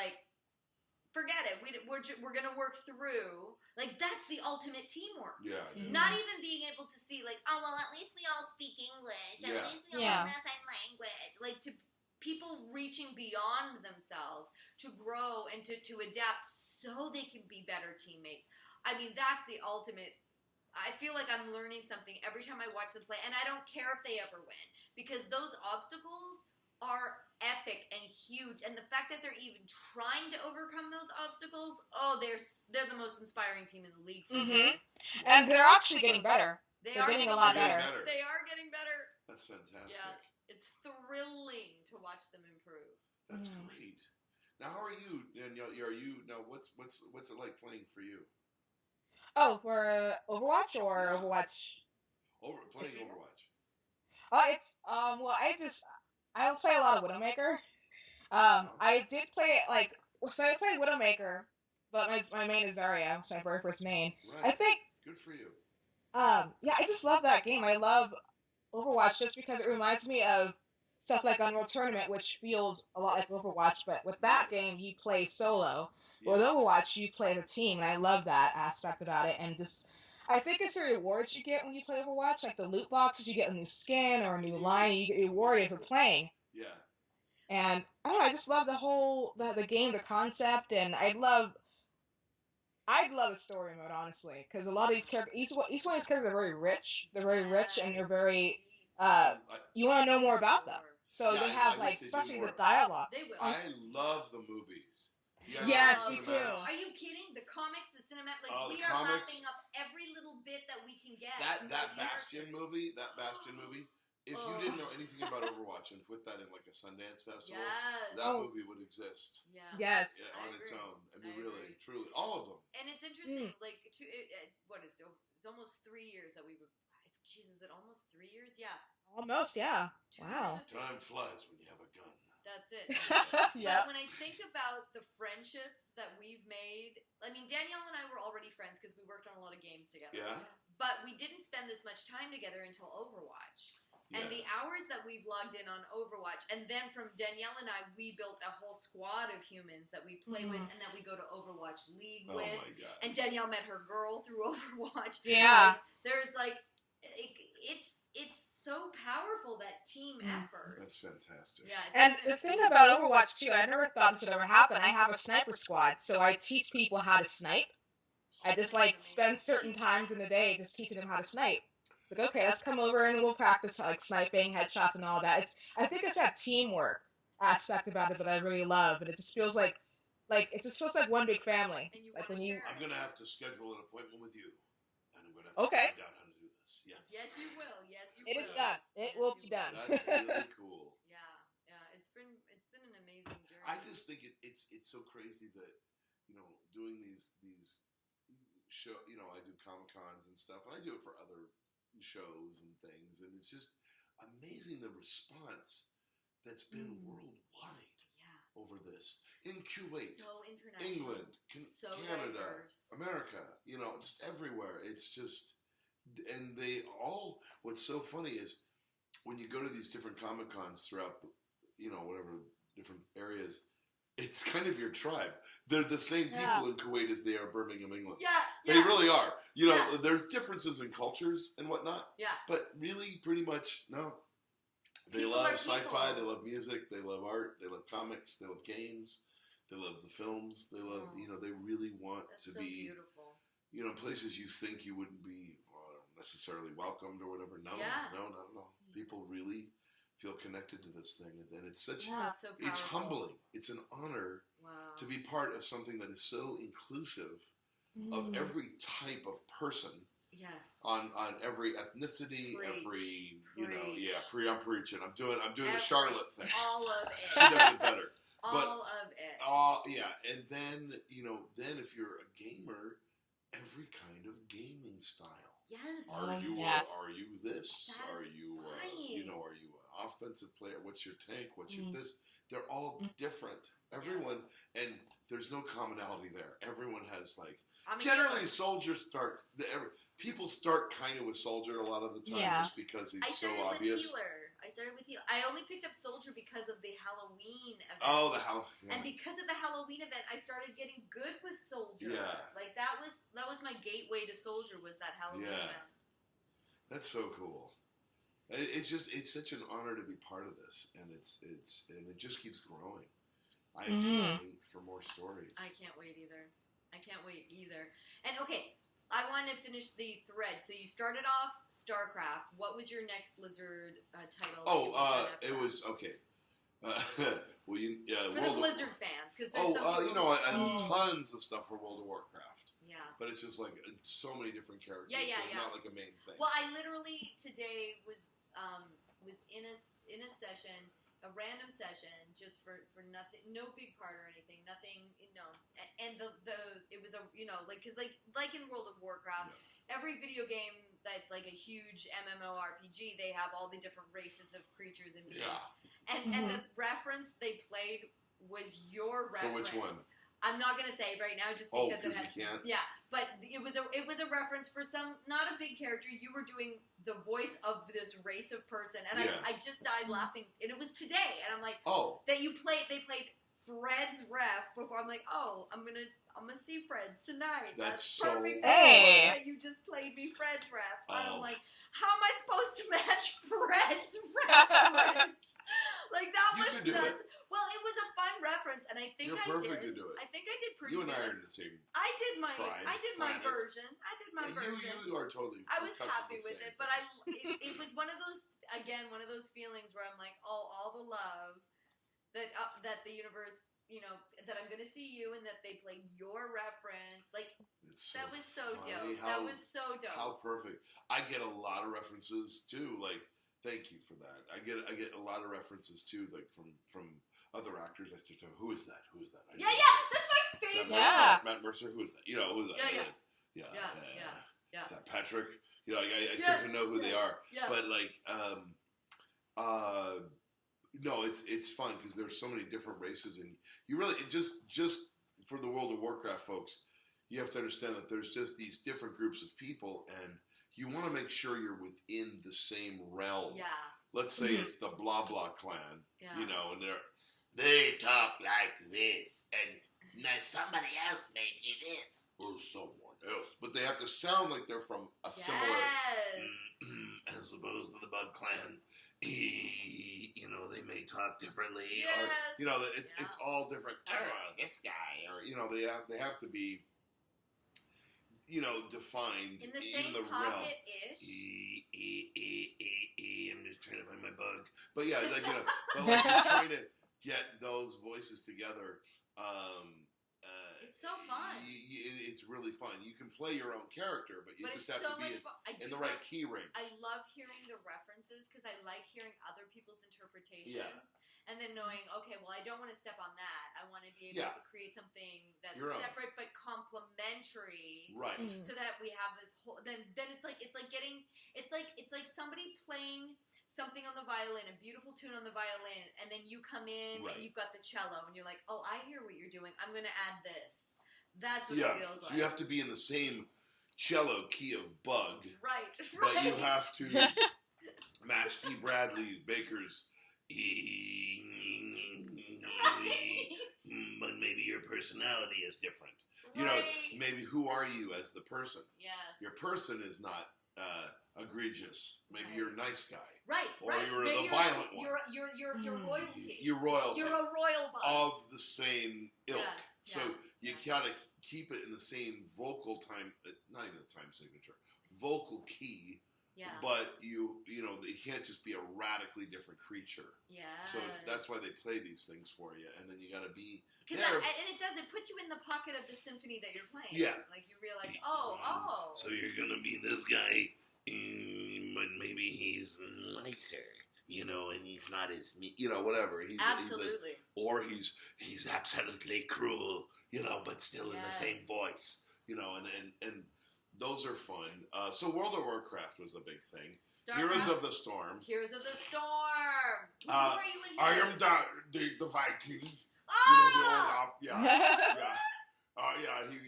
forget it. We're gonna work through. Like, that's the ultimate teamwork. Yeah. Not even being able to see, like, oh, well, at least we all speak English. At least we all have the same language. Like, to people reaching beyond themselves to grow and to adapt so they can be better teammates. I mean, that's the ultimate. I feel like I'm learning something every time I watch them play, and I don't care if they ever win, because those obstacles are epic and huge, and the fact that they're even trying to overcome those obstacles, they're the most inspiring team in the league for me. And they're actually getting better. They're getting a lot better. They are getting better. That's fantastic. Yeah, it's thrilling to watch them improve. That's great. Now, how are you, Danielle? What's it like playing for you? Oh, for Overwatch or Overwatch? Playing Overwatch. It's I play a lot of Widowmaker. I did play I played Widowmaker, but my main is Zarya, my very first main. Right. I think. Good for you. I just love that game. I love Overwatch just because it reminds me of stuff like Unreal Tournament, which feels a lot like Overwatch, but with that game you play solo. Yeah. With Overwatch you play as a team, and I love that aspect about it. And just, I think it's the rewards you get when you play Overwatch, like the loot boxes. You get a new skin or a new line, and you get rewarded for playing. Yeah. And I don't know, I just love the game, the concept, and I'd love a story mode, honestly, because a lot of these characters, each one of these characters are very rich. They're very rich, and they're very, you want to know more about them. So they have, especially the dialogue. They will. I love the movies. Yes, me too. Are you kidding? The comics, the cinematic, we are comics, lapping up every little bit that we can get. That Bastion movie, if you didn't know anything about Overwatch and put that in like a Sundance festival, that movie would exist. Yeah. Yes. On its own. I mean, really, truly, all of them. And it's interesting, what is it? It's almost 3 years that we've. Jesus, is it almost 3 years? Yeah. Almost, yeah. Wow. Time flies when you have a gun. That's it. Yeah. But when I think about the friendships that we've made, I mean, Danielle and I were already friends because we worked on a lot of games together. Yeah. But we didn't spend this much time together until Overwatch. Yeah. And the hours that we've logged in on Overwatch, and then from Danielle and I, we built a whole squad of humans that we play with and that we go to Overwatch League with. Oh my God. And Danielle met her girl through Overwatch. Yeah. There's it's so powerful, that team effort. That's fantastic. Yeah, and the thing about Overwatch too, I never thought this would ever happen. I have a sniper squad, so I teach people how to snipe. I just spend certain times in the day just teaching them how to snipe. It's like, okay, let's come over and we'll practice sniping, headshots, and all that. I think it's that teamwork aspect about it that I really love, and it just feels like one big family. I'm gonna have to schedule an appointment with you, and I'm gonna have to find out how to do this. Yes, you will. Yes, you will. It is done. It will be done. That's really cool. Yeah. It's been an amazing journey. I just think it's so crazy that doing these show. I do Comic-Cons and stuff, and I do it for other shows and things, and it's just amazing the response that's been worldwide over this in Kuwait, so international, England, so Canada, diverse. America. Just everywhere. It's just. And they all, what's so funny is when you go to these different Comic-Cons throughout the, whatever different areas, it's kind of your tribe. They're the same people in Kuwait as they are Birmingham, England. Yeah. They really are. There's differences in cultures and whatnot. Yeah. But really, pretty much, no. They love sci-fi, they love music, they love art, they love comics, they love games, they love the films, they love, they really want to be, beautiful. Places you think you wouldn't be necessarily welcomed or whatever. No, not at all. People really feel connected to this thing, and it's such. It's humbling. It's an honor to be part of something that is so inclusive of every type of person. Yes. On every ethnicity, every I'm preaching. I'm doing the Charlotte thing. All of it. She does it better. All of it. And then then if you're a gamer, every kind of gaming style. Yes. Are you this? Are you are you an offensive player? What's your tank? What's your this? They're all different. Everyone, and there's no commonality there. Everyone has generally Soldier starts. People start kind of with Soldier a lot of the time just because he's so obvious. I started with heal. I only picked up soldier because of the Halloween event. Oh, the Halloween. And because of the Halloween event, I started getting good with soldier. Yeah. Like that was my gateway to soldier was that Halloween event. That's so cool. It's such an honor to be part of this, and it just keeps growing. I can't wait for more stories. I can't wait either. And okay, I want to finish the thread. So you started off StarCraft. What was your next Blizzard title? It was okay. Well, for the Blizzard fans, because there's tons of stuff for World of Warcraft. Yeah. But it's just like so many different characters. Yeah. Not like a main thing. Well, I literally today was in a session. A random session just for nothing, no big part or anything, nothing, and it was because in World of Warcraft, every video game that's like a huge MMORPG, they have all the different races of creatures and beings, and the reference they played was your reference. For which one? I'm not gonna say right now just because it had but it was a reference for some not a big character. You were doing the voice of this race of person, and I just died laughing. And it was today, and I'm like, that they played Fred's ref before. I'm like, I'm gonna see Fred tonight. That's perfect. That you just played me Fred's ref, and I'm like, how am I supposed to match Fred's reference? Like that was nuts. Well, it was a fun reference, and I think You're perfect to do it. I think I did pretty good. You and I are in the same. I did my version. You are totally. I was happy with it, but it was one of those feelings where I'm like, all the love that the universe, that I'm gonna see you, and that they played your reference. Like that was so dope. That was so dope. How perfect! I get a lot of references too. Like, thank you for that. I get a lot of references too, like from other actors. I start to know, who is that? That's my favorite. Matt Mercer. Who is that? Who is that? Yeah. Is that Patrick? I start to know who they are. Yeah. But no, it's fun because there's so many different races, and you really just for the World of Warcraft folks, you have to understand that there's just these different groups of people, and you want to make sure you're within the same realm. Yeah. Let's say it's the blah blah clan, yeah. And they talk like this, and now somebody else made you this, or someone else, but they have to sound like they're from a similar. As opposed to the Bug Clan, they may talk differently, or it's all different. This guy, or they have to be. Defined in the same pocket-ish. I'm just trying to find my bug, but just trying to get those voices together. It's so fun. It's really fun. You can play your own character, but you just have to be in the right key range. I love hearing the references because I like hearing other people's interpretations. Yeah. And then knowing, okay, well, I don't want to step on that. I want to be able to create something that's separate but complementary, right? So that we have this whole. Then it's like somebody playing something on the violin, a beautiful tune on the violin, and then you come in and you've got the cello, and you're like, oh, I hear what you're doing. I'm going to add this. That's what it feels like. So you have to be in the same cello key of Bug, right? But you have to match D. Bradley Baker's. But maybe your personality is different. Maybe who are you as the person? Yes. Your person is not egregious. Maybe you're a nice guy. Right. Or you're the violent one. You're royalty. You're royalty. You're a royal bug. Of the same ilk. So you gotta keep it in the same vocal time, not even the time signature, vocal key. Yeah. But it can't just be a radically different creature. Yeah. So that's why they play these things for you, and then you got to be there. And it puts you in the pocket of the symphony that you're playing. Yeah. Like you realize, So you're gonna be this guy, but maybe he's nicer, and he's not as whatever. Absolutely. He's absolutely cruel, but still in the same voice, and. Those are fun. So World of Warcraft was a big thing. Heroes of the Storm. Who are you in? I am the Viking. Oh!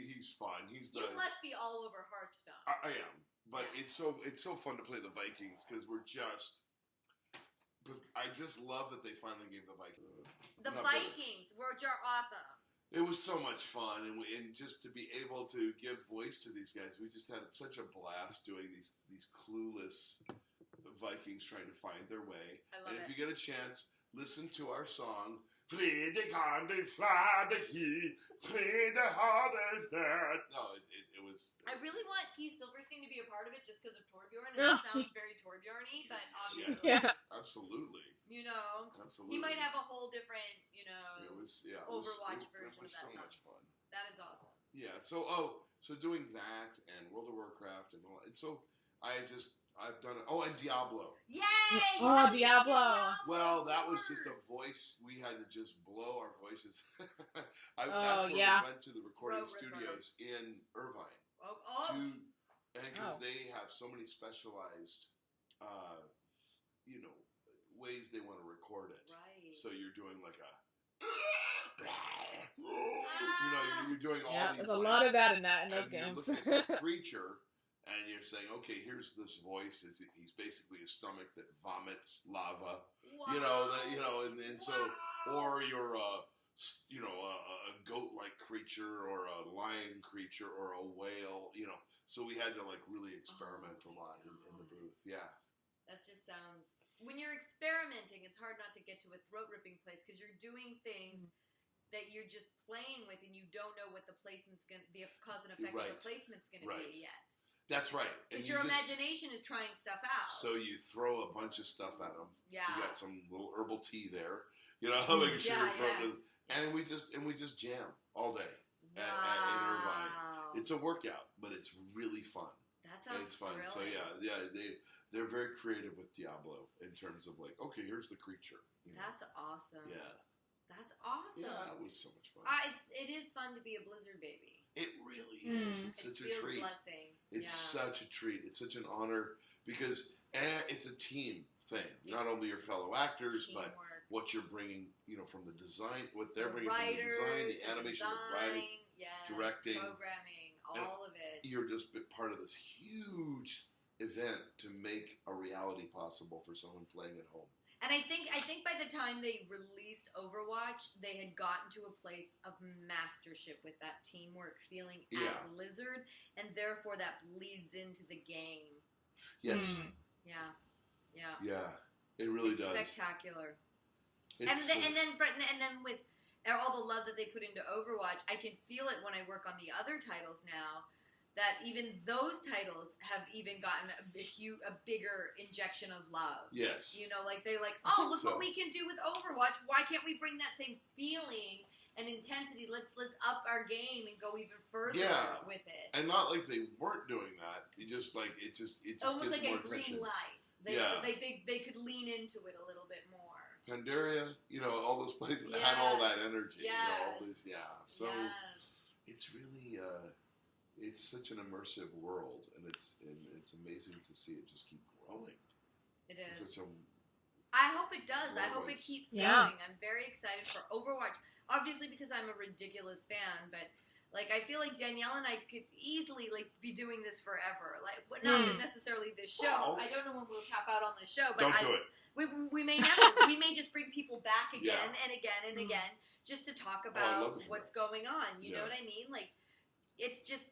He's fun. You must be all over Hearthstone. I am, but it's so fun to play the Vikings because we're just But I just love that they finally gave the Vikings. The Vikings, which are awesome. It was so much fun, and just to be able to give voice to these guys, we just had such a blast doing these clueless Vikings trying to find their way. I love it. If you get a chance, listen to our song. Friede kann den Flade hier, Friede haben der. No, it was. I really want Keith Silverstein to be a part of it just because of Torbjorn, and it sounds very Torbjorn-y, but obviously. Yeah. Absolutely. You know. Absolutely. He might have a whole different, Overwatch version of that so song. much fun. That is awesome. Yeah. So doing that and World of Warcraft and all, and so I've done it. Oh, and Diablo. Yay! Oh, Diablo. Well, that was just a voice. We had to just blow our voices. That's where we went to the recording studios in Irvine. Because they have so many specialized, ways they want to record it. Right. So you're doing like a, you're doing all these. There's a lot of that in those games. You're looking at this creature. And you're saying, okay, here's this voice. He's basically a stomach that vomits lava. Wow. And so, or you're a goat-like creature, or a lion creature, or a whale. So we had to really experiment a lot in the booth. Yeah. That just sounds. When you're experimenting, it's hard not to get to a throat-ripping place because you're doing things that you're just playing with, and you don't know what the placement's the cause and effect of the placement's going to be yet. That's right. Because your imagination is trying stuff out. So you throw a bunch of stuff at them. Yeah. You got some little herbal tea there. Making sure your throat is, and we just jam all day in Irvine. It's a workout, but it's really fun. That sounds fun. Thrilling. So they're very creative with Diablo in terms of okay, here's the creature. That's awesome. Yeah. That's awesome. Yeah, it was so much fun. It is fun to be a Blizzard baby. It really is. It's such a treat. Blessing. It's such a treat. It's such an honor because it's a team thing. Yeah. Not only your fellow actors, but what you're bringing, from the design, what they're bringing from the design, the animation, the writing, directing, programming, all of it. You're just part of this huge event to make a reality possible for someone playing at home. And I think by the time they released Overwatch, they had gotten to a place of mastership with that teamwork feeling at Blizzard, and therefore that bleeds into the game. Yes. Yeah. It really does. Spectacular. And then with all the love that they put into Overwatch, I can feel it when I work on the other titles now. That even those titles have even gotten a bigger injection of love. Yes. They're like, look what we can do with Overwatch. Why can't we bring that same feeling and intensity? Let's up our game and go even further with it. And not like they weren't doing that. It just almost gets like more a green attention. light. They could lean into it a little bit more. Pandaria, all those places had all that energy. Yes. So it's really. It's such an immersive world, and it's amazing to see it just keep growing. It is. I hope it does. I hope it keeps going. I'm very excited for Overwatch. Obviously, because I'm a ridiculous fan, but I feel like Danielle and I could easily be doing this forever. Not necessarily this show. I don't know when we'll tap out on this show, but don't do it. We may never. We may just bring people back again and again and again just to talk about what's going on. You know what I mean? It's just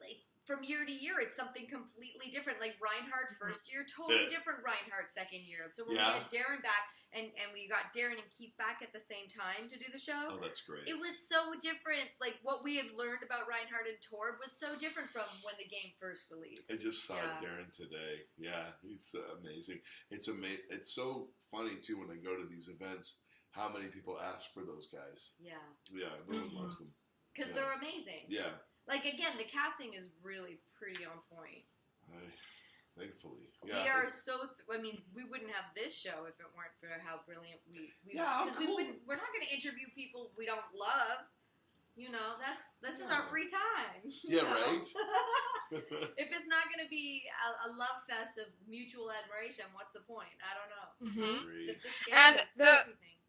from year to year, it's something completely different. Like Reinhardt first year, totally different Reinhardt second year. So when we had Darren back, and we got Darren and Keith back at the same time to do the show. Oh, that's great. It was so different. What we had learned about Reinhardt and Torb was so different from when the game first released. I just saw Darren today. Yeah, he's amazing. It's so funny, too, when I go to these events, how many people ask for those guys. Yeah. Yeah, everyone loves them. Because they're amazing. Yeah. Again, the casting is really pretty on point. Thankfully. Yeah. We are so... we wouldn't have this show if it weren't for how brilliant we are. Because we're not going to interview people we don't love. This is our free time. Right? If it's not going to be a love fest of mutual admiration, what's the point? I don't know. And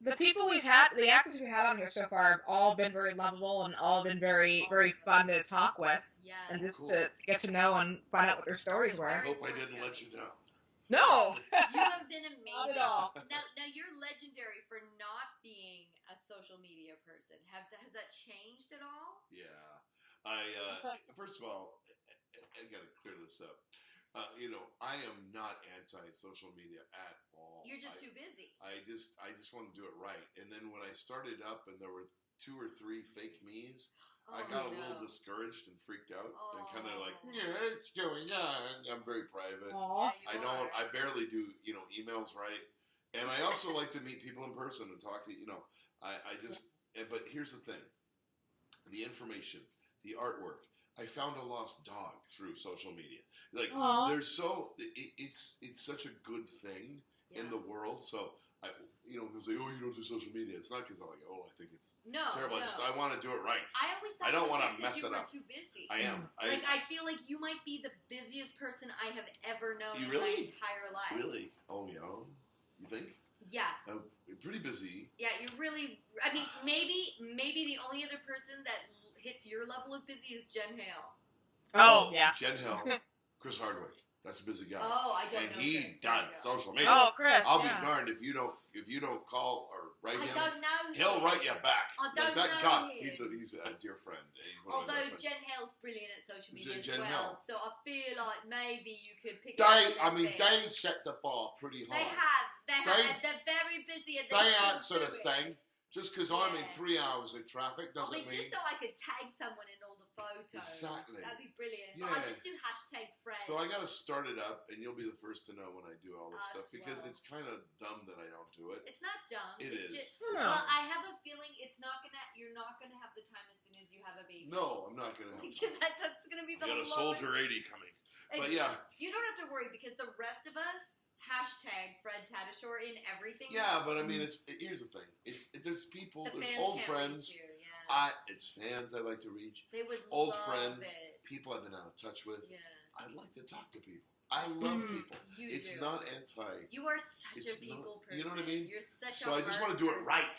the people we've had, the actors we've had on here so far have all been very lovable and all been very, very fun to talk with. Yes. And just to get to know and find out what their stories were. I hope I didn't let you down. No. You have been amazing. Not at all. Now you're legendary for not being a social media person. Has that changed at all? Yeah. First of all, I got to clear this up. I am not anti-social media at all. You're just too busy. I just want to do it right. And then when I started up and there were 2 or 3 fake me's, I got a little discouraged and freaked out and kind of like, what's going on? I'm very private. Yeah, I barely do, emails right. And I also like to meet people in person and talk to, but here's the thing. The information, the artwork. I found a lost dog through social media. Like, it's such a good thing in the world. So, people say, oh, you don't do social media. It's not because I'm like, oh, I think it's terrible. No. I want to do it right. I always thought I don't want to mess it up. Too busy. I am. I feel like you might be the busiest person I have ever known in my entire life. Really? Oh, yeah. You think? Yeah. You're pretty busy. Yeah, you're really. I mean, maybe the only other person that hits your level of busy is Jen Hale. Oh, yeah. Jen Hale, Chris Hardwick. That's a busy guy. Oh, I don't know. And he Chris. does social media. Oh, Chris. I'll be darned if you don't call or write him. I don't know. He'll write you back. I don't that know God, him. he's a dear friend. Although Jen Hale's brilliant at social media as well, Hale. so I feel like maybe you could pick up a little bit. They set the bar pretty high. They have. They're very busy. And they answer this thing. Just because I'm in 3 hours of traffic doesn't mean... just so I could tag someone in all the photos. Exactly. That'd be brilliant. Yeah. But I'll just do hashtag Fred. So I got to start it up, and you'll be the first to know when I do all this stuff, because it's kind of dumb that I don't do it. It's not dumb. It's just, no. Well, I have a feeling you're not gonna have the time as soon as you have a baby. No, I'm not gonna have That's gonna be the I got a Soldier 80 coming. But you don't have to worry, because the rest of us hashtag Fred Tatasciore in everything. Yeah, but I mean, here's the thing. There's people, there's old friends. It's fans I like to reach. They would old love friends, it. people I've been out of touch with. Yeah. I'd like to talk to people. I love people. It's not anti. You are such a people person. You know what I mean? You're such so I just want to do it right.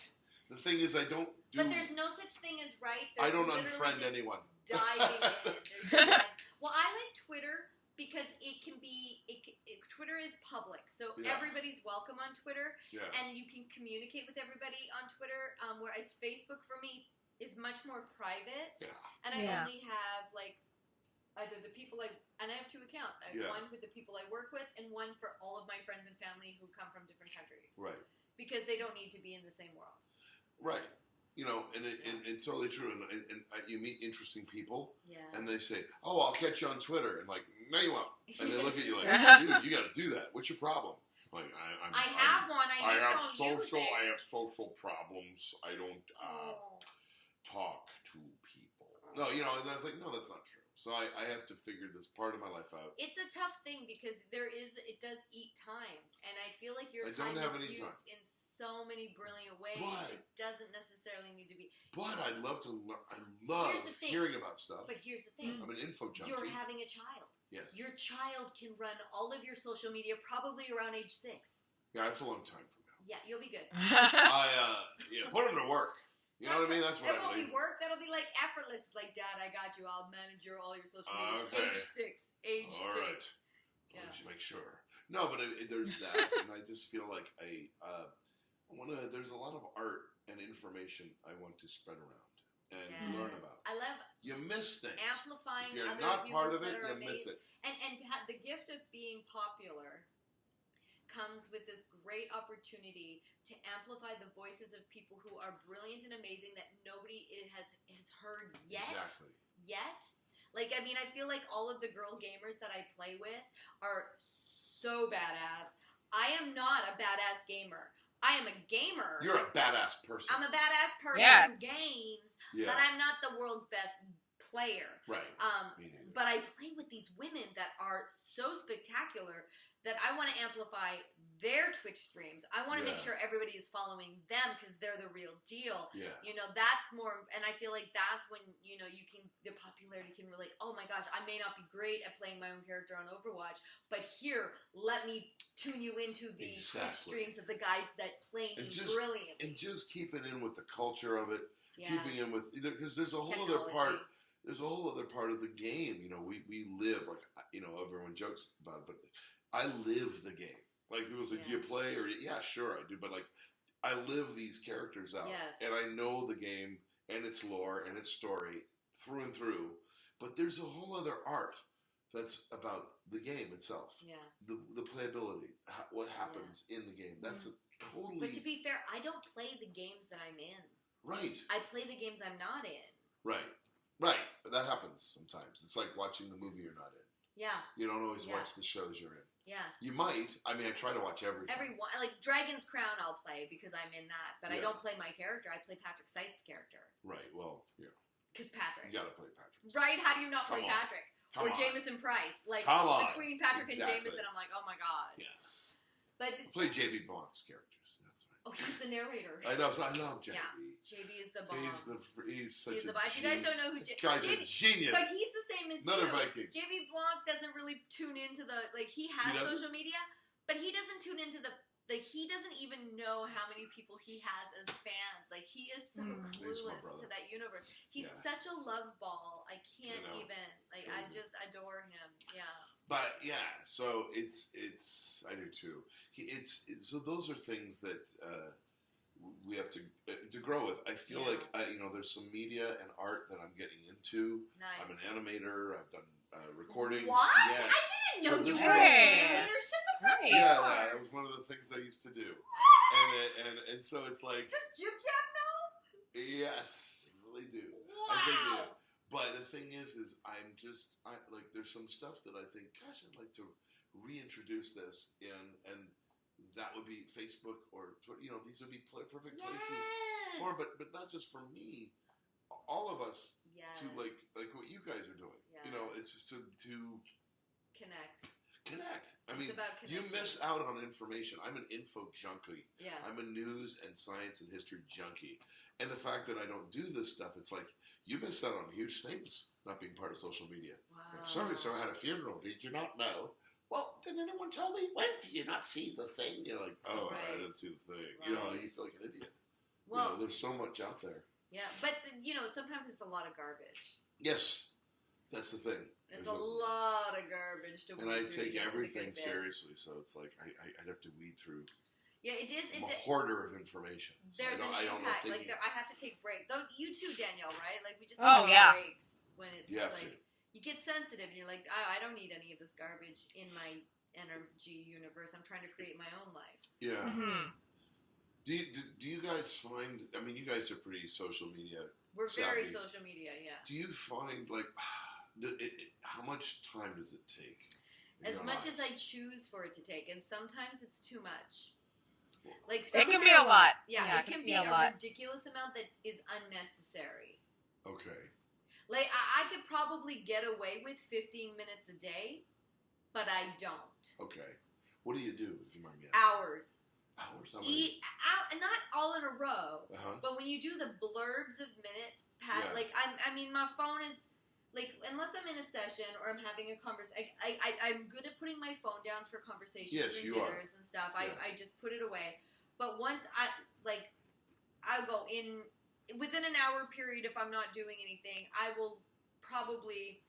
The thing is, I don't do. But there's no such thing as right. I don't unfriend anyone. Diving in. Well, I like Twitter because Twitter is public, so everybody's welcome on Twitter, and you can communicate with everybody on Twitter. Whereas Facebook for me is much more private, and I only have either the people and I have 2 accounts. I have one with the people I work with, and one for all of my friends and family who come from different countries. Right. Because they don't need to be in the same world. Right. And it's totally true. And you meet interesting people, and they say, "Oh, I'll catch you on Twitter," and like, "No, you won't." And they look at you like, "Dude, you got to do that. What's your problem?" Like, I have one. I have social problems. I don't talk to people. No, and I was like, no, that's not true. So I have to figure this part of my life out. It's a tough thing because it does eat time, and I feel like your time is used in so many brilliant ways. It doesn't necessarily need to be. But I'd love to learn. I love hearing about stuff. But here's the thing. I'm an info junkie. You're having a child. Yes. Your child can run all of your social media probably around age 6. Yeah, that's a long time from now. Yeah, you'll be good. Put them to work. You know what I mean? That's what I mean. It won't be work. That'll be like effortless. Like, Dad, I got you. I'll manage all your social media. Okay. Age 6. Right. Yeah. Let's make sure. No, but there's that, and I just feel like there's a lot of art and information I want to spread around and learn about. I love. You miss things. Amplifying if you're other not people part of it, that are you miss it. And the gift of being popular comes with this great opportunity to amplify the voices of people who are brilliant and amazing that nobody has heard yet. Exactly. Yet. Like, I mean, I feel like all of the girl gamers that I play with are so badass. I am not a badass gamer. I am a gamer. You're a badass person. I'm a badass person who games, but I'm not the world's best player. Right. But I play with these women that are so spectacular that I want to amplify their Twitch streams. I want to make sure everybody is following them because they're the real deal. Yeah. That's more, and I feel like that's when, the popularity can relate. Oh my gosh, I may not be great at playing my own character on Overwatch, but here, let me tune you into the Twitch streams of the guys that play me brilliantly. And just keeping in with the culture of it. Yeah. Keeping in with, because there's a whole other part. There's a whole other part of the game. We live, like, everyone jokes about it, but I live the game. Like, people say, do you play? Or, yeah, sure, I do. But, like, I live these characters out. Yes. And I know the game and its lore and its story through and through. But there's a whole other art that's about the game itself. Yeah. The playability, what happens in the game. That's a totally... But to be fair, I don't play the games that I'm in. Right. I play the games I'm not in. Right. Right. That happens sometimes. It's like watching the movie you're not in. Yeah. You don't always watch the shows you're in. Yeah. You might. I mean, I try to watch everything. Like Dragon's Crown I'll play because I'm in that. But I don't play my character. I play Patrick Seitz' character. Right. Well, yeah. Because Patrick. You gotta play Patrick. Right? How do you not play Patrick? Or Jameson Price. Like, between Patrick and Jameson, I'm like, oh my god. Yeah. But I play J.B. Blanc's characters. That's right. Oh, he's the narrator. I know. So I love J.B. Yeah. JB is the bomb. He's such a bomb. If you guys don't know who guy's a genius. But he's the same as Another you. Viking. JB Blanc doesn't really tune into the, like, he has social media, but he doesn't tune into the, like, he doesn't even know how many people he has as fans. Like, he is so clueless to that universe. He's such a love ball. I can't even, like, I just adore him. Yeah. But yeah, so it's I do too. So those are things that we have to grow with. I feel like there's some media and art that I'm getting into. Nice. I'm an animator. I've done recordings. What? Yes. I didn't know you were an animator. Shut the fuck up. Yeah, that was one of the things I used to do. And so it's like. Does Jim Jam know? Yes, they do. Wow. I think they do. But the thing is I'm just like there's some stuff that I think, gosh, I'd like to reintroduce this and that would be Facebook or Twitter. These would be perfect places for, but not just for me, all of us to like what you guys are doing. It's just to connect. I mean, you miss out on information. I'm an info junkie. Yeah. I'm a news and science and history junkie. And the fact that I don't do this stuff, it's like, you missed out on huge things not being part of social media. Wow. Like, sorry, so I had a funeral. Did you not know? Well, did anyone tell me? When did you not see the thing? You're like, oh, I didn't see the thing. Right. You feel like an idiot. Well, there's so much out there. Yeah, but, sometimes it's a lot of garbage. Yes, that's the thing. It's a lot of garbage to weed through. And I take everything seriously, so it's like I'd have to weed through. Yeah, it is. I'm a hoarder of information. So there's an impact. Like, I have to take breaks. Though you too, Danielle, right? Like, we just take breaks when it's just like you get sensitive and you're like, I don't need any of this garbage in my energy universe. I'm trying to create my own life. Yeah. Mm-hmm. Do you guys find? I mean, you guys are pretty social media. We're savvy. very social media. Yeah. Do you find like how much time does it take? As much as I choose for it to take, and sometimes it's too much. Like it can be a lot. Yeah, it can be a ridiculous amount that is unnecessary. Okay. Like I could probably get away with 15 minutes a day, but I don't. Okay. What do you do if you mind me asking? Hours. Hours. How many? Not all in a row, but when you do the blurbs of minutes, like my phone is. Like, unless I'm in a session or I'm having a conversation, I'm good at putting my phone down for conversations and dinners and stuff. Yeah. I just put it away. But once I'll go in, within an hour period, if I'm not doing anything, I will probably,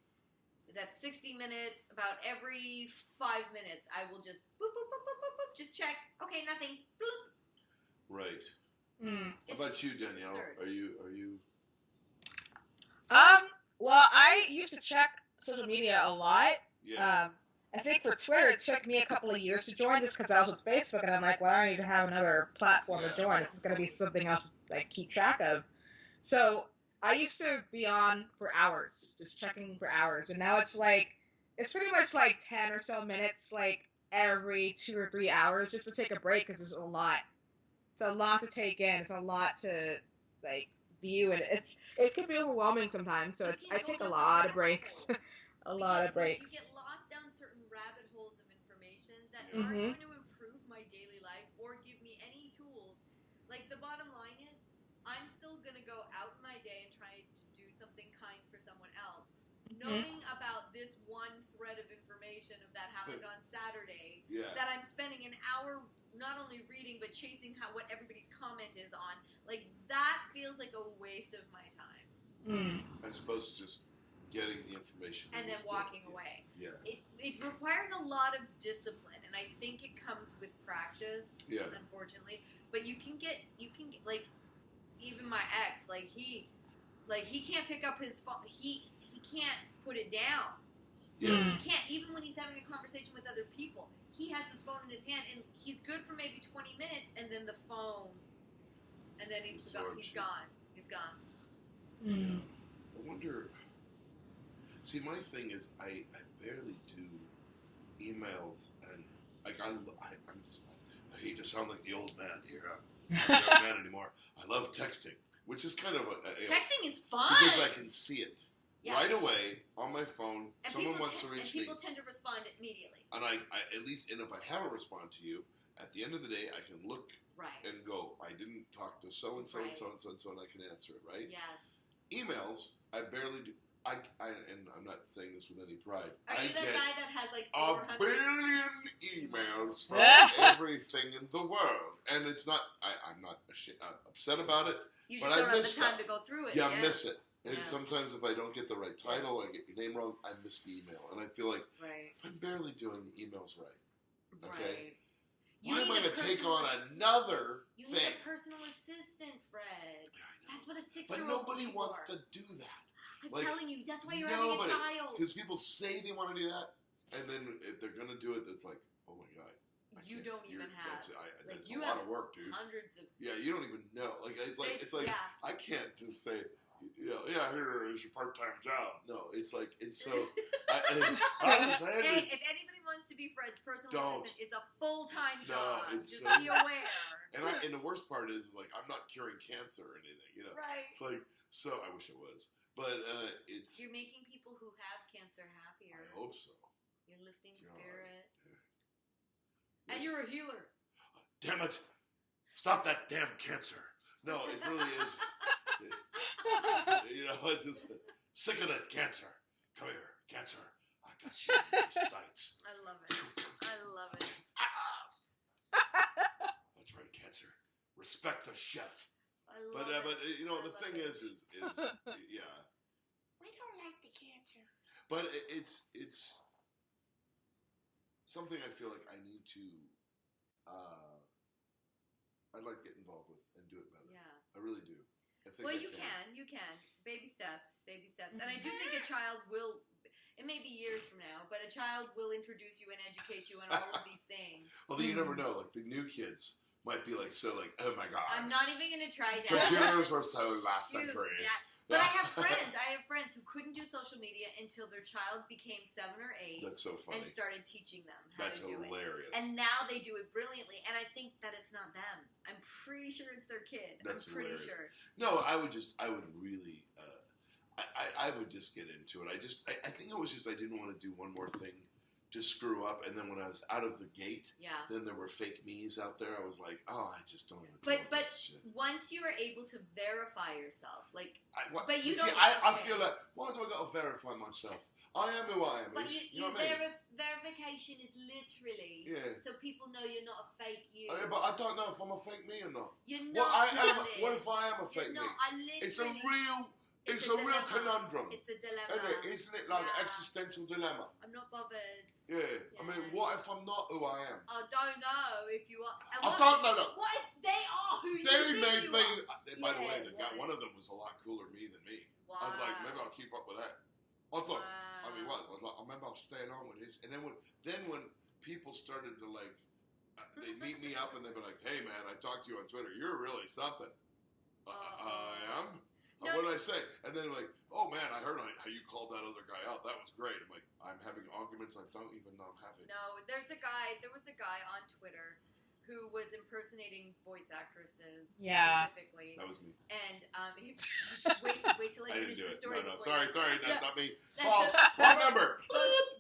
that's 60 minutes, about every 5 minutes, I will just boop, boop, boop, boop, boop, boop, just check. Okay, nothing. Bloop. Right. How about you, Danielle? Are you? Well, I used to check social media a lot. Yeah. I think for Twitter, it took me a couple of years to join just because I was with Facebook, and I'm like, well, I need to have another platform to join. This is going to be something else to like, keep track of. So I used to be on for hours, just checking for hours, and now it's pretty much like 10 or so minutes, like every 2 or 3 hours, just to take a break because there's a lot. It's a lot to take in. It's a lot to like. View and it can be overwhelming sometimes, so I take a lot of breaks. You get lost down certain rabbit holes of information that aren't going to improve my daily life or give me any tools. Like, the bottom line is I'm still going to go out in my day and try to do something kind for someone else. Knowing about this one thread of information of that happened on Saturday, that I'm spending an hour not only reading but chasing what everybody's comment is on, like, that feels like a waste of my time. As opposed to just getting the information and then walking away. Yeah. It requires a lot of discipline, and I think it comes with practice. Yeah. Unfortunately, but you can get like even my ex, like he can't pick up his phone. He can't put it down. Yeah. He can't, even when he's having a conversation with other people. He has his phone in his hand, and he's good for maybe 20 minutes, and then the phone, and then he's gone. He's gone. Yeah. I wonder. See, my thing is, I barely do emails, and like I hate to sound like the old man here. I'm not a young man anymore. I love texting, which is kind of texting is fun because I can see it right away on my phone. And someone wants to reach me, and people tend to respond immediately. And I at least, and if I haven't responded to you, at the end of the day, I can look and go, I didn't talk to so and so and so and so and so, and I can answer it, right? Yes. Emails, I barely do. And I'm not saying this with any pride. Are you that guy that has like 400 billion emails from everything in the world, and it's not. I'm not upset about it. You just don't have the time to go through it. Yeah, I miss it. And sometimes if I don't get the right title, I get your name wrong, I miss the email, and I feel like if I'm barely doing the emails right, okay. Why am I going to take on another thing? You need a personal assistant, Fred. That's what a 6-year-old. But nobody wants to do that. I'm telling you, that's why you're having a child. Because people say they want to do that, and then if they're going to do it, it's like, oh my God. You don't even have. That's a lot of work, dude. Hundreds of. Yeah, you don't even know. Like it's like I can't just say, here is your part-time job. No, it's like it's so. Hey, if anybody wants to be Fred's personal assistant, it's a full-time job. Just be aware. And the worst part is like I'm not curing cancer or anything. You know, right? It's like so. I wish it was. But it's... You're making people who have cancer happier. I hope so. You're lifting spirit. And you're a healer. Damn it. Stop that damn cancer. No, it really is. It's just sick of that cancer. Come here, cancer. I got you in my sights. I love it. That's right, cancer. Respect the chef. I love it. But the thing is yeah. We don't like the cancer. But it's something I feel like I need to. I'd like to get involved with and do it better. Yeah, I really do. I think you can. Baby steps. And I do think a child will. It may be years from now, but a child will introduce you and educate you on all of these things. Although you never know, like the new kids might be like oh my God. I'm not even going to try that. Computers were so last century. But I have friends who couldn't do social media until their child became 7 or 8. That's so funny. And started teaching them how to do it. That's hilarious. And now they do it brilliantly. And I think that it's not them. I'm pretty sure it's their kid. That's I'm pretty hilarious. sure. No, I would really, I would just get into it. I think it was just I didn't want to do one more thing to screw up, and then when I was out of the gate, then there were fake me's out there. I was like, I just don't. But shit. Once you are able to verify yourself, like, but you see, don't. I feel like why do I got to verify myself? I am who I am. But you know what I mean? Verification is literally so people know you're not a fake you. But I don't know if I'm a fake me or not. You're not. What if I am a fake me? It's a real conundrum. It's a dilemma. Isn't it like an existential dilemma? I'm not bothered. Yeah. I mean, what if I'm not who I am? I don't know if you are. I don't know. What if they are who you think you are? By the way, one of them was a lot cooler me than me. Wow. I was like, maybe I'll keep up with that. I thought, I mean, what? I remember I was staying on with his, and then when people started to like, they meet me up and they'd be like, hey man, I talked to you on Twitter. You're really something. I am. No, what did I say? And then like, oh man, I heard how you called that other guy out. That was great. I'm like, I'm having arguments I don't even know I'm having. No, there was a guy on Twitter who was impersonating voice actresses specifically. That was me. And wait till I finish the story. No, sorry, not me. False. Wrong number.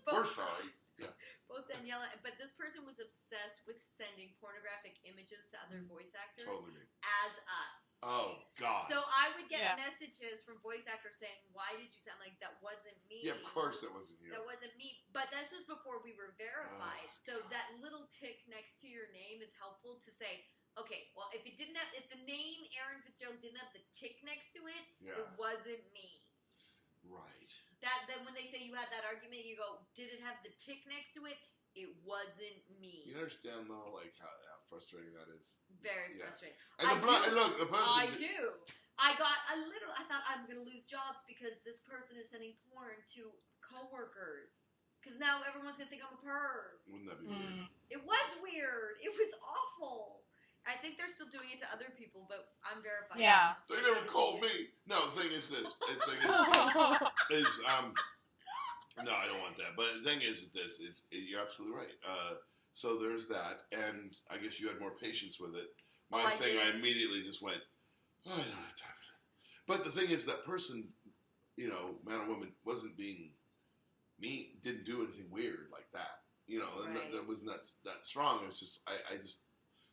We're sorry. Yeah. Both Daniela, but this person was obsessed with sending pornographic images to other voice actors as us. Oh, God. So I would get messages from voice actors saying, why did you sound like that wasn't me? Yeah, of course it wasn't you. That wasn't me. But this was before we were verified. So that little tick next to your name is helpful to say, okay, well, if the name Erin Fitzgerald didn't have the tick next to it, it wasn't me. Right. Then when they say you had that argument, you go, did it have the tick next to it? It wasn't me. You understand though, like how frustrating that is. Very frustrating. And look, the person. I do. I thought I'm gonna lose jobs because this person is sending porn to coworkers. Because now everyone's gonna think I'm a perv. Wouldn't that be weird? It was weird. It was awful. I think they're still doing it to other people, but I'm verified. Yeah. They never called me. No, the thing is this. No, I don't want that. But the thing is this. You're absolutely right. So there's that, and I guess you had more patience with it. I immediately just went, I don't have time for that. But the thing is, that person, man or woman, wasn't being mean, didn't do anything weird like that. And that wasn't that strong. It was just, I just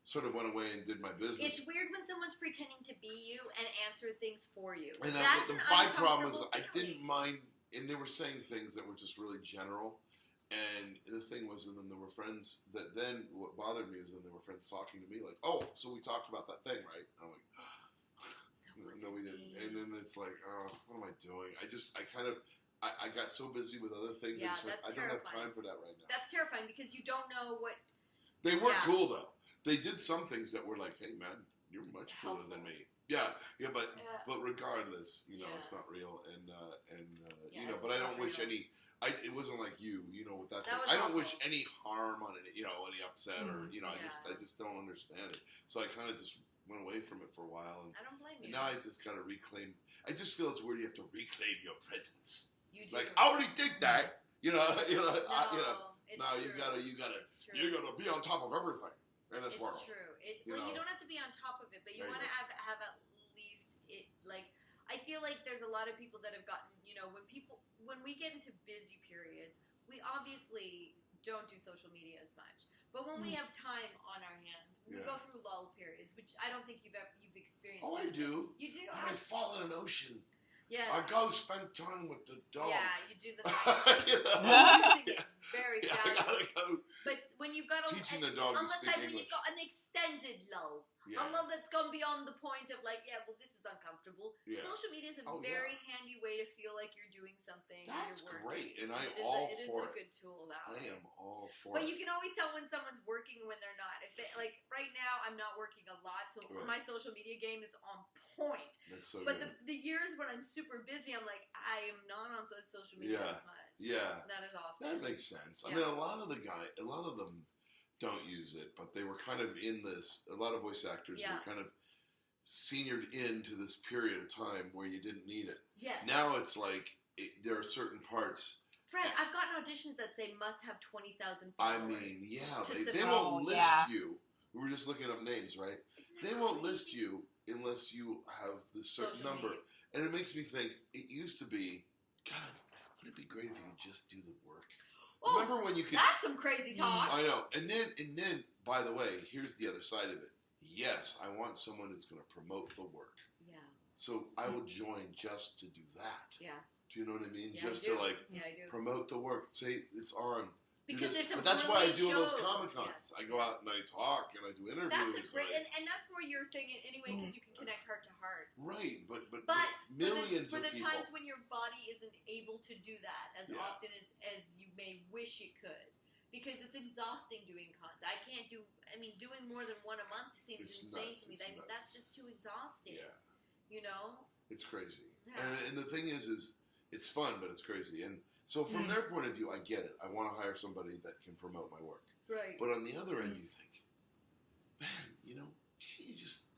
sort of went away and did my business. It's weird when someone's pretending to be you and answer things for you. And my problem was I didn't mind, and they were saying things that were just really general. And the thing was, and then there were friends that then, what bothered me was then there were friends talking to me like, oh, so we talked about that thing, right? And I'm like, no, we didn't. And then it's like, oh, what am I doing? I got so busy with other things. Yeah, I don't have time for that right now. That's terrifying because you don't know what. They were cool though. They did some things that were like, hey man, you're much cooler than me. Yeah, but regardless, it's not real, and but I don't wish any. It wasn't like you, with that thing. I don't wish any harm on it, any upset or I just don't understand it. So I kind of just went away from it for a while, and I don't blame you. Now I just gotta reclaim. I just feel it's weird. You have to reclaim your presence. You do. Like I already did that. No, you true. gotta be on top of everything. And that's It's true. You don't have to be on top of it, but you want to have at least it. Like I feel like there's a lot of people that have gotten. When we get into busy periods, we obviously don't do social media as much. But when we have time on our hands, we go through lull periods, which I don't think you've experienced. Oh, I do. You do. I fall in an ocean. Yeah. I go spend time with the dog. Yeah, you do the. Very I gotta go. But when you've got teaching the dog to speak English. When you've got an extended lull, a love that's gone beyond the point of this is uncomfortable. Yeah. Social media is a very handy way to feel like you're doing something. That's great, and it is a good tool that way. I am all for But it. you can always tell when someone's working and when they're not. If they, right now, I'm not working a lot, so my social media game is on point. That's so but good. the years when I'm super busy, I'm like, I am not on social media as much. Yeah. Not as often. That makes sense. I mean, a lot of them don't use it, but they were kind of in this. A lot of voice actors were kind of seniored into this period of time where you didn't need it. Yes. Now it's like there are certain parts. Fred, I've gotten auditions that say must have 20,000 followers. I mean, they won't list you. We were just looking up names, right? They won't list you unless you have this certain number. And it makes me think, it used to be, God, wouldn't it be great if you could just do the work? Oh, remember when you could... That's some crazy talk. I know. And then, by the way, here's the other side of it. Yes, I want someone who's going to promote the work. Yeah. So I will join just to do that. Yeah. Do you know what I mean? Yeah, just to promote the work. Say it's on. Because there's some but that's why I do all those shows. Comic-Cons. Yes. I go out and I talk and I do interviews. That's a great, and that's more your thing anyway, because you can connect heart to heart. Right, but for millions the of people. times when your body isn't able to do that as often as you may wish it could, because it's exhausting doing cons. I can't do. I mean, doing more than one a month seems insane to me. That's just too exhausting. Yeah. You know. It's crazy, yeah. and the thing is it's fun, but it's crazy, and. So from their point of view, I get it. I want to hire somebody that can promote my work. Right. But on the other end, you think, man, can't you just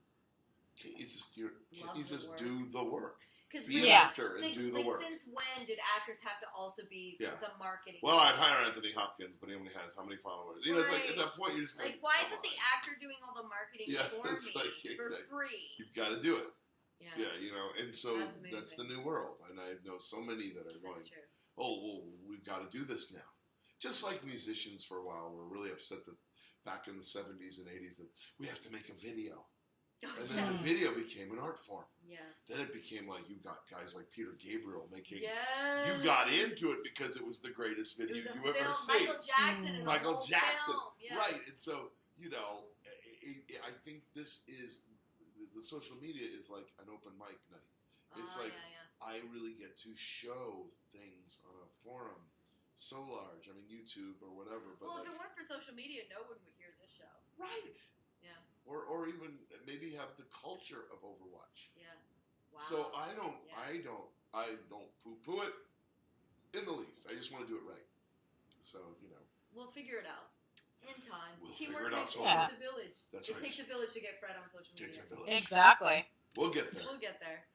do the work? Be an actor and do the work. Since when did actors have to also be the marketing? Well, I'd hire Anthony Hopkins, but he only has how many followers? It's like at that point you're just like, why isn't the actor doing all the marketing for me for free? You've got to do it. Yeah. Yeah, and so that's the new world, and I know so many that are going. That's true. Oh, well, we've got to do this now. Just like musicians for a while were really upset that back in the 70s and 80s that we have to make a video. And then the video became an art form. Yeah. Then it became like you got guys like Peter Gabriel making... Yes. You got into it because it was the greatest video you ever seen. Michael Jackson. Yes. Right. And so, I think this is... The social media is like an open mic night. It's I really get to show things on a forum so large. I mean, YouTube or whatever. But well, if it weren't for social media, no one would hear this show. Right. Yeah. Or even maybe have the culture of Overwatch. Yeah. Wow. So I don't poo-poo it in the least. I just want to do it right. So, we'll figure it out in time. We'll Teamwork figure it out. takes a village. That's it right. takes a village to get Fred on social media. Takes a village. Exactly. We'll get there. We'll get there.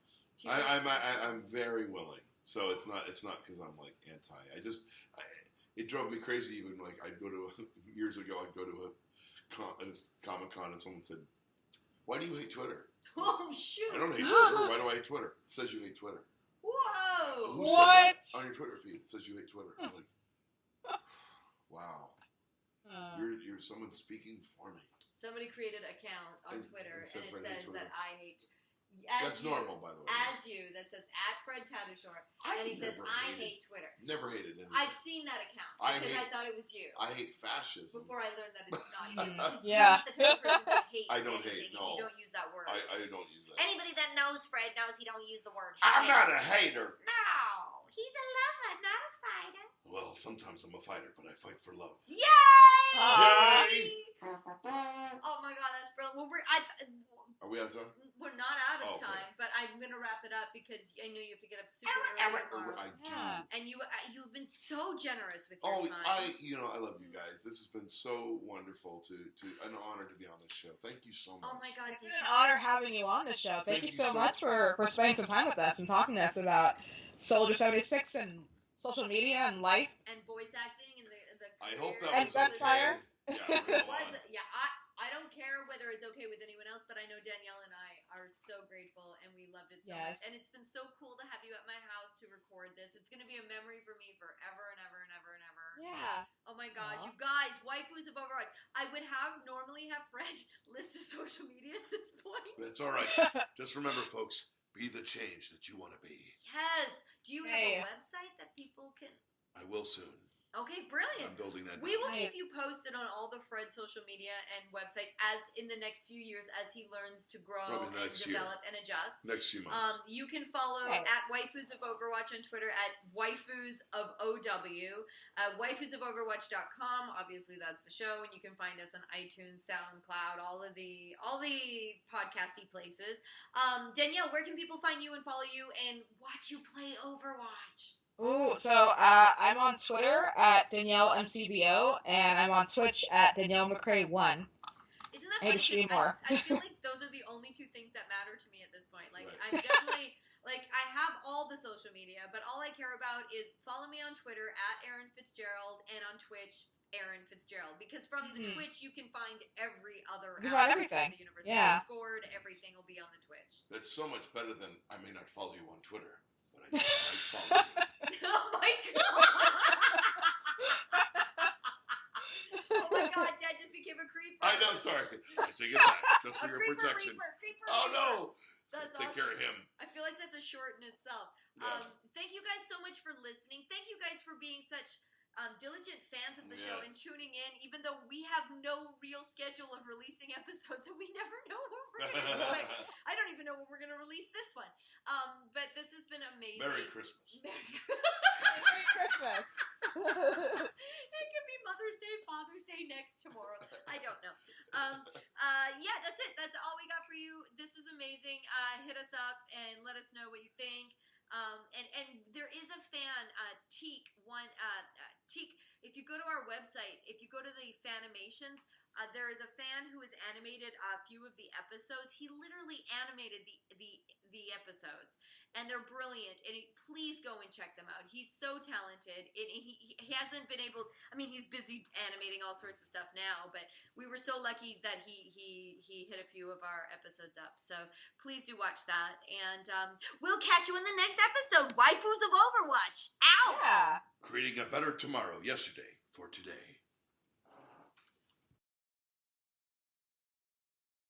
I'm very willing. So it's not because I'm like anti. It drove me crazy. Even like years ago, I'd go to a Comic-Con and someone said, "Why do you hate Twitter?" Oh shoot! I don't hate Twitter. Why do I hate Twitter? It says you hate Twitter. Whoa! Who what? said that? On your Twitter feed, it says you hate Twitter. I'm like, wow. You're someone speaking for me. Somebody created an account on Twitter, and it says that I hate. That's normal, by the way. That says @Fred Tatasciore, and he says I hate Twitter. Never hated anything. I've seen that account because I thought it was you. I hate fascism. Before I learned that it's not you. Yeah. You're not the type of person that hates I don't anything hate. No, you don't use that word. I don't use that. Anybody that knows Fred knows he don't use the word. I'm not a hater. No, he's a lover, not a fighter. Well, sometimes I'm a fighter, but I fight for love. Yay! Yay! Oh my God, that's brilliant. Well, Are we out of time? we're not out of Okay. time, but I'm gonna wrap it up because I know you have to get up super early tomorrow. I do. And you've been so generous with Oh, your time. I love you guys. This has been so wonderful to an honor to be on this show. Thank you so much. Oh my God, It's been an honor having you on the show. Thank you so much for spending some time with us and talking to us about Soldier 76 and social media and life. And voice acting and the I hope that And was Gunfire. okay. Yeah, I don't care whether it's okay with anyone else, but I know Danielle and I are so grateful and we loved it so much. And it's been so cool to have you at my house to record this. It's going to be a memory for me forever and ever and ever and ever. Yeah. Oh my gosh, you guys, waifus of Overwatch. I would normally have Fred list his social media at this point. That's all right. Just remember, folks, be the change that you want to be. Yes. Do you have a website that people can? I will soon. Okay, brilliant. I'm building that. We will keep you posted on all the Fred social media and websites as in the next few years as he learns to grow and develop and adjust. Next few months. You can follow at Waifus of Overwatch on Twitter at Waifus of OW, waifusofoverwatch.com. Obviously, that's the show, and you can find us on iTunes, SoundCloud, all the podcasty places. Danielle, where can people find you and follow you and watch you play Overwatch? Ooh, so I'm on Twitter at DanielleMCBO, and I'm on Twitch at DanielleMcCrae1. Isn't that funny? I feel like those are the only two things that matter to me at this point. Like, I'm definitely, I have all the social media, but all I care about is follow me on Twitter at Erin Fitzgerald and on Twitch, Erin Fitzgerald. Because from the Twitch, you can find every other aspect of the universe. Yeah. Discord, everything will be on the Twitch. That's so much better than I may not follow you on Twitter, but I follow you. Oh my God! Oh my God, Dad just became a creeper. I know, sorry. I take it back, just for your protection. Creeper. Oh no! That's Take care of him. I feel like that's a short in itself. Yeah. Thank you guys so much for listening. Thank you guys for being such diligent fans of the show and tuning in, even though we have no real schedule of releasing episodes, so we never know when we're going to do it. I don't even know when we're going to release this one. But this has been amazing. Merry Christmas. Merry Christmas. It could be Mother's Day, Father's Day tomorrow. I don't know. Yeah, that's it. That's all we got for you. This is amazing. Hit us up and let us know what you think. And there is a fan, Teak. Teak. If you go to our website, if you go to the Fanimations, there is a fan who has animated a few of the episodes. He literally animated the episodes, and they're brilliant. And please go and check them out. He's so talented. And he hasn't been able. I mean, he's busy animating all sorts of stuff now, but we were so lucky that he hit a few of our episodes up. So please do watch that, and we'll catch you in the next episode. Waifus of Overwatch. Out. Yeah. Creating a better tomorrow, yesterday for today.